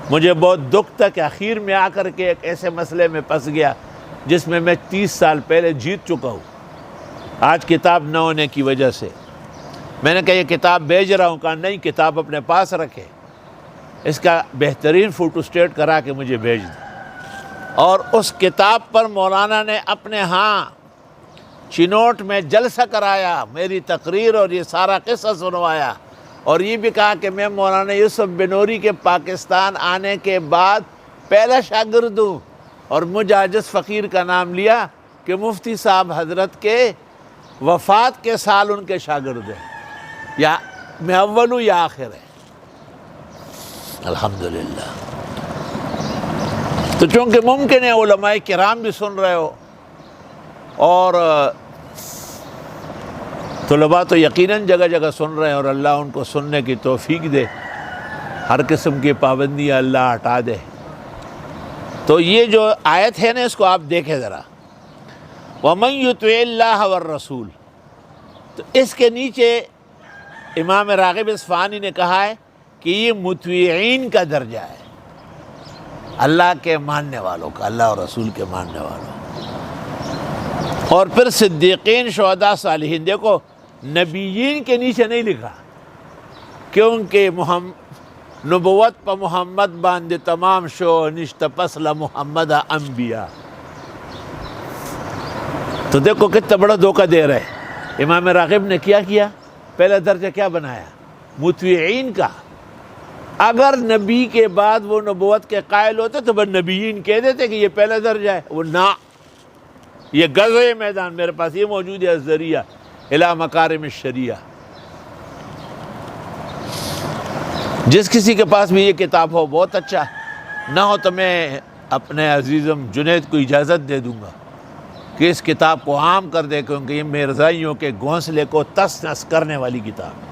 A: مجھے بہت دکھ تھا کہ آخر میں آ کر کے ایک ایسے مسئلے میں پھنس گیا جس میں 30 سال پہلے جیت چکا ہوں، آج کتاب نہ ہونے کی وجہ سے۔ میں نے کہا یہ کتاب بھیج رہا ہوں، کہا نہیں کتاب اپنے پاس رکھے، اس کا بہترین فوٹو اسٹیٹ کرا کے مجھے بھیج دیں۔ اور اس کتاب پر مولانا نے اپنے ہاں چنوٹ میں جلسہ کرایا، میری تقریر اور یہ سارا قصہ سنوایا، اور یہ بھی کہا کہ میں مولانا یوسف بنوری کے پاکستان آنے کے بعد پہلا شاگرد ہوں، اور مجھ عاجز فقیر کا نام لیا کہ مفتی صاحب حضرت کے وفات کے سال ان کے شاگرد ہیں، یا میں اول ہوں یا آخر ہے۔ الحمدللہ۔ تو چونکہ ممکن ہے علماء کرام بھی سن رہے ہو، اور طلباء تو یقیناً جگہ جگہ سن رہے ہیں، اور اللہ ان کو سننے کی توفیق دے، ہر قسم کی پابندیاں اللہ ہٹا دے۔ تو یہ جو آیت ہے نا، اس کو آپ دیکھیں ذرا، وَمَن يُطِعِ اللَّهَ وَالرَّسُولَ، تو اس کے نیچے امام راغب اصفہانی نے کہا ہے کہ یہ مطیعین کا درجہ ہے، اللہ کے ماننے والوں کا، اللہ اور رسول کے ماننے والوں۔ اور پھر صدیقین، شہداء، صالحین، دیکھو نبیین کے نیچے نہیں لکھا، کیونکہ نبوت پا محمد باندھ تمام شو نشت پسل محمد انبیاء۔ تو دیکھو کتنا بڑا دھوکہ دے رہے۔ امام راغب نے کیا پہلا درجہ کیا بنایا؟ مطیعین کا، اگر نبی کے بعد وہ نبوت کے قائل ہوتے تو بس نبیین کہہ دیتے کہ یہ پہلا درجہ ہے، وہ نہ، یہ غزوہ میدان میرے پاس یہ موجود ہے، الذریعہ الی مکارم الشریعہ۔ جس کسی کے پاس بھی یہ کتاب ہو بہت اچھا، نہ ہو تو میں اپنے عزیزم جنید کو اجازت دے دوں گا کہ اس کتاب کو عام کر دے، کیونکہ یہ مرزائیوں کے گھونسلے کو تس نس کرنے والی کتاب ہے۔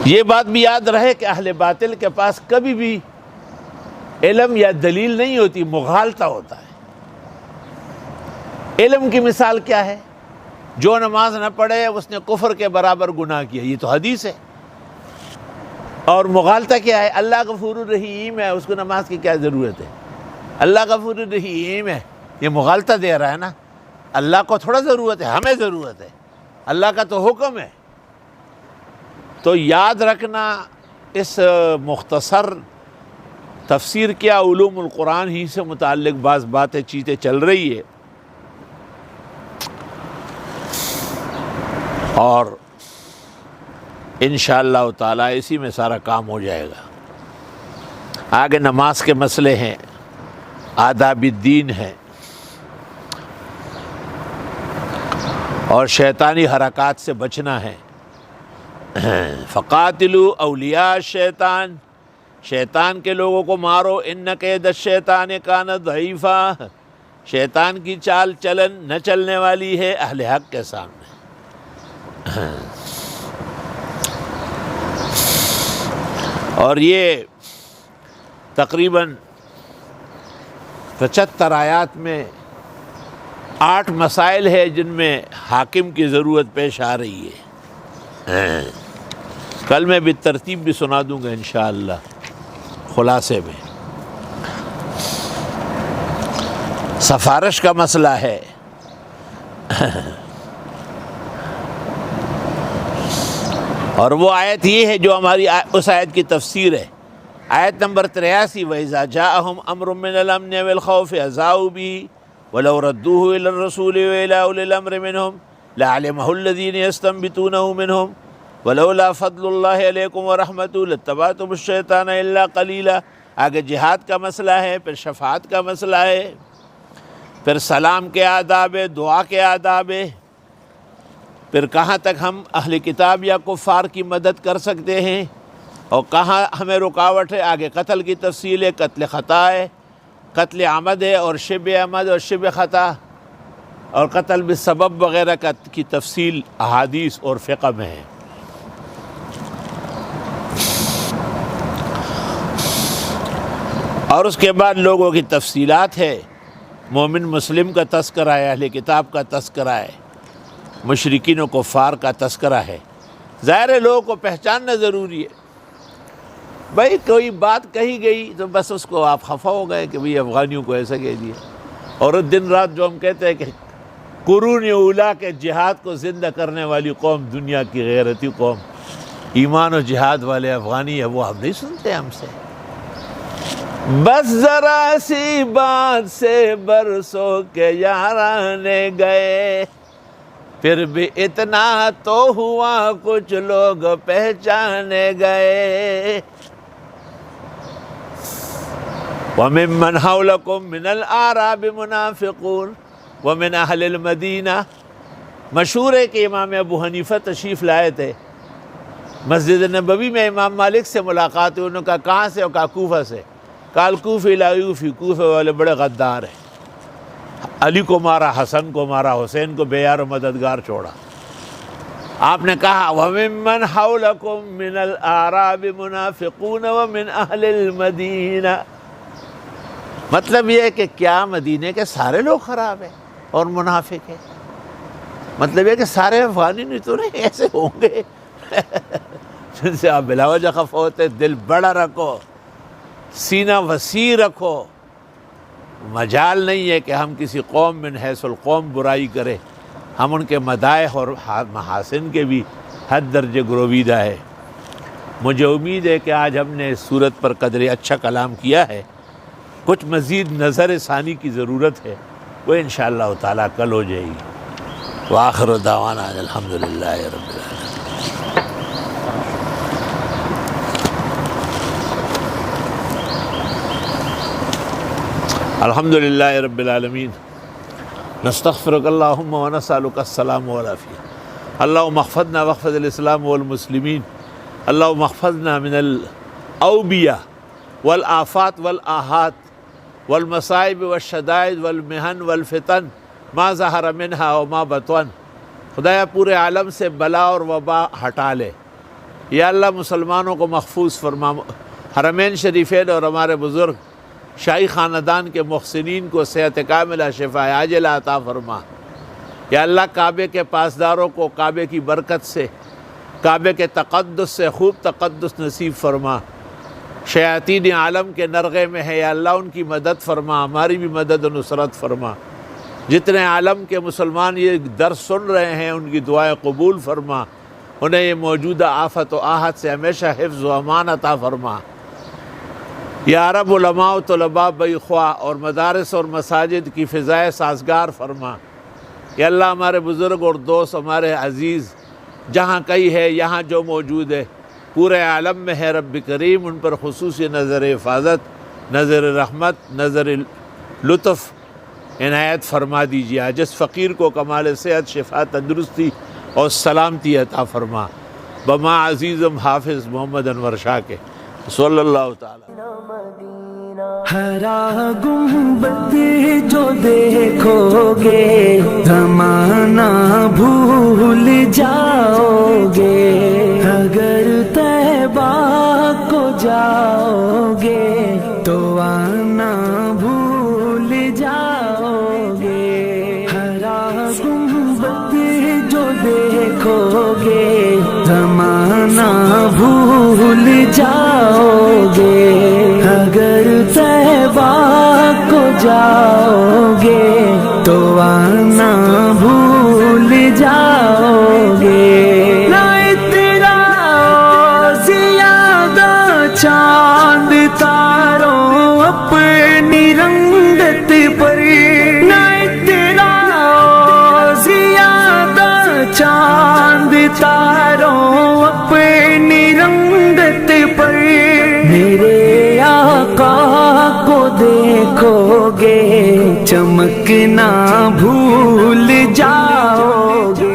A: یہ بات بھی یاد رہے کہ اہل باطل کے پاس کبھی بھی علم یا دلیل نہیں ہوتی، مغالطہ ہوتا ہے۔ علم کی مثال کیا ہے؟ جو نماز نہ پڑھے اس نے کفر کے برابر گناہ کیا، یہ تو حدیث ہے۔ اور مغالطہ کیا ہے؟ اللہ غفور الرحیم ہے، اس کو نماز کی کیا ضرورت ہے؟ اللہ غفور الرحیم ہے، یہ مغالطہ دے رہا ہے نا۔ اللہ کو تھوڑا ضرورت ہے، ہمیں ضرورت ہے، اللہ کا تو حکم ہے۔ تو یاد رکھنا، اس مختصر تفسیر کیا علوم القرآن ہی سے متعلق بعض باتیں چیزیں چل رہی ہے، اور انشاءاللہ تعالی اسی میں سارا کام ہو جائے گا۔ آگے نماز کے مسئلے ہیں، آداب الدین ہیں، اور شیطانی حرکات سے بچنا ہے۔ فقاتلوا اولیاء الشیطان، شیطان کے لوگوں کو مارو، ان کید الشیطان کان ضعیفا، شیطان کی چال چلن نہ چلنے والی ہے اہل حق کے سامنے۔ اور یہ تقریباً 75 آیات میں 8 مسائل ہے جن میں حاکم کی ضرورت پیش آ رہی ہے۔ کل میں بھی ترتیب بھی سنا دوں گا انشاءاللہ خلاصے میں۔ سفارش کا مسئلہ ہے، اور وہ آیت یہ ہے جو ہماری اس آیت کی تفسیر ہے، آیت نمبر 83، وَإِذَا جَاءَهُمْ أَمْرٌ مِّنَ الْأَمْنِ وَالْخَوْفِ أَذَاعُوا بِهِ وَلَوْ رَدُّوهُ إِلَى الرَّسُولِ وَإِلَى أُولِي الْأَمْرِ مِنْهُمْ لَعَلِمَهُ الَّذِينَ يَسْتَنبِطُونَهُ مِنْهُمْ وَلَوْلَا فَضْلُ اللَّهِ عَلَيْكُمْ وَرَحْمَتُهُ لَاتَّبَعْتُمُ الشَّيْطَانَ إِلَّا قَلِيلًا۔ آگے جہاد کا مسئلہ ہے، پھر شفاعت کا مسئلہ ہے، پھر سلام کے آداب، دعا کے آداب، پھر کہاں تک ہم اہل کتاب یا کفار کی مدد کر سکتے ہیں اور کہاں ہمیں رکاوٹ ہے۔ آگے قتل کی تفصیل ہے، قتل خطا ہے، قتل عمد ہے، اور شبہ عمد اور شبہ خطا، اور قتل بالسبب وغیرہ کی تفصیل احادیث اور فقہ میں ہے۔ اور اس کے بعد لوگوں کی تفصیلات ہے، مومن مسلم کا تذکرہ ہے، اہل کتاب کا تذکرہ ہے، مشرکین و کفار کا تذکرہ ہے۔ ظاہر ہے لوگوں کو پہچاننا ضروری ہے۔ بھائی کوئی بات کہی گئی تو بس اس کو آپ خفا ہو گئے کہ بھئی افغانیوں کو ایسا کہہ دیا، اور دن رات جو ہم کہتے ہیں کہ قرون اولیٰ کے جہاد کو زندہ کرنے والی قوم دنیا کی غیرتی قوم، ایمان و جہاد والے افغانی ہے، وہ ہم نہیں سنتے ہم سے۔ بس ذرا سی بات سے برسوں کے یارانے گئے، پھر بھی اتنا تو ہوا کچھ لوگ پہچانے گئے۔ وَمِمَّنْ حَوْلَكُمْ مِنَ الْأَعْرَابِ مُنَافِقُونَ وَمِنْ أَهْلِ الْمَدِينَةِ۔ مشہور ہے کہ امام ابو حنیفہ تشریف لائے تھے، مسجد نبوی میں امام مالک سے ملاقات ہوئی، انہوں نے کہا کہاں سے؟ اور کہا کوفہ سے۔ کہا الکوفی لا یوفی، کوفہ والے بڑے غدار ہیں، علی کو مارا، حسن کو مارا، حسین کو بے یار و مددگار چھوڑا۔ آپ نے کہا وَمِمَّنْ حَوْلَكُمْ مِنَ الْأَعْرَابِ مُنَافِقُونَ وَمِنْ أَهْلِ الْمَدِينَةِ۔ مطلب یہ ہے کہ کیا مدینے کے سارے لوگ خراب ہیں اور منافق ہیں؟ مطلب یہ کہ سارے افغانی نہیں تو نہیں ایسے ہوں گے جن سے آپ بلا وجہ خفا ہوتے۔ دل بڑا رکھو، سینہ وسیع رکھو، مجال نہیں ہے کہ ہم کسی قوم من حیث القوم برائی کریں، ہم ان کے مدائح اور محاسن کے بھی حد درجے گرویدہ ہے۔ مجھے امید ہے کہ آج ہم نے اس صورت پر قدر اچھا کلام کیا ہے، کچھ مزید نظر ثانی کی ضرورت ہے، وہ انشاءاللہ تعالیٰ کل ہو جائے گی۔ وآخر دعوانا الحمدللہ رب العالمین۔ الحمدللہ رب العالمین، نستغفرک اللہم ونسألک السلام والعافیہ، اللہم احفظنا واحفظ الاسلام والمسلمین، اللہم احفظنا من الاوبیہ والآفات والآہات والمصائب والشدائد والمحن والفتن ما ظہر منہا وما بطن۔ خدایا پورے عالم سے بلا اور وبا ہٹا لے، یا اللہ مسلمانوں کو محفوظ فرما، حرمین شریفین اور ہمارے بزرگ شاہی خاندان کے محسنین کو صحت کاملہ، شفا عاجلہ عطا فرما۔ یا اللہ کعبے کے پاسداروں کو کعبے کی برکت سے، کعبے کے تقدس سے خوب تقدس نصیب فرما۔ شیاطین عالم کے نرغے میں ہے یا اللہ ان کی مدد فرما، ہماری بھی مدد و نصرت فرما۔ جتنے عالم کے مسلمان یہ درس سن رہے ہیں ان کی دعائیں قبول فرما، انہیں یہ موجودہ آفت و آہت سے ہمیشہ حفظ و امان عطا فرما۔ یا رب علماء و طلباء بخواہ اور مدارس اور مساجد کی فضائے سازگار فرما۔ یا اللہ ہمارے بزرگ اور دوست، ہمارے عزیز جہاں کئی ہے، یہاں جو موجود ہے، پورے عالم میں ہے رب کریم، ان پر خصوصی نظر حفاظت، نظر رحمت، نظر لطف عنایت فرما دیجیے۔ عاجز فقیر کو کمال صحت، شفا، تندرستی اور سلامتی عطا فرما، بما عزیزم حافظ محمد انور شاہ کے صلی اللہ تعالی۔
B: ہرا گنبد جو دیکھو گے زمانہ بھول جاؤ گے، اگر طیبہ کو جاؤ گے تو آنا بھول جاؤ گے۔ ہرا گنبد جو دیکھو گے زمانہ بھول جاؤ گے، اگر طیبہ کو جاؤ گے تو آنا بھول جاؤ گے۔ نہ تیرا زیادہ چاند تاروں اپنی رنگت پر، نہ تیرا زیادہ چاند تاروں اپنی رنگت پر، میرے آقا کو دیکھو گے چمکنا بھول جاؤ گے۔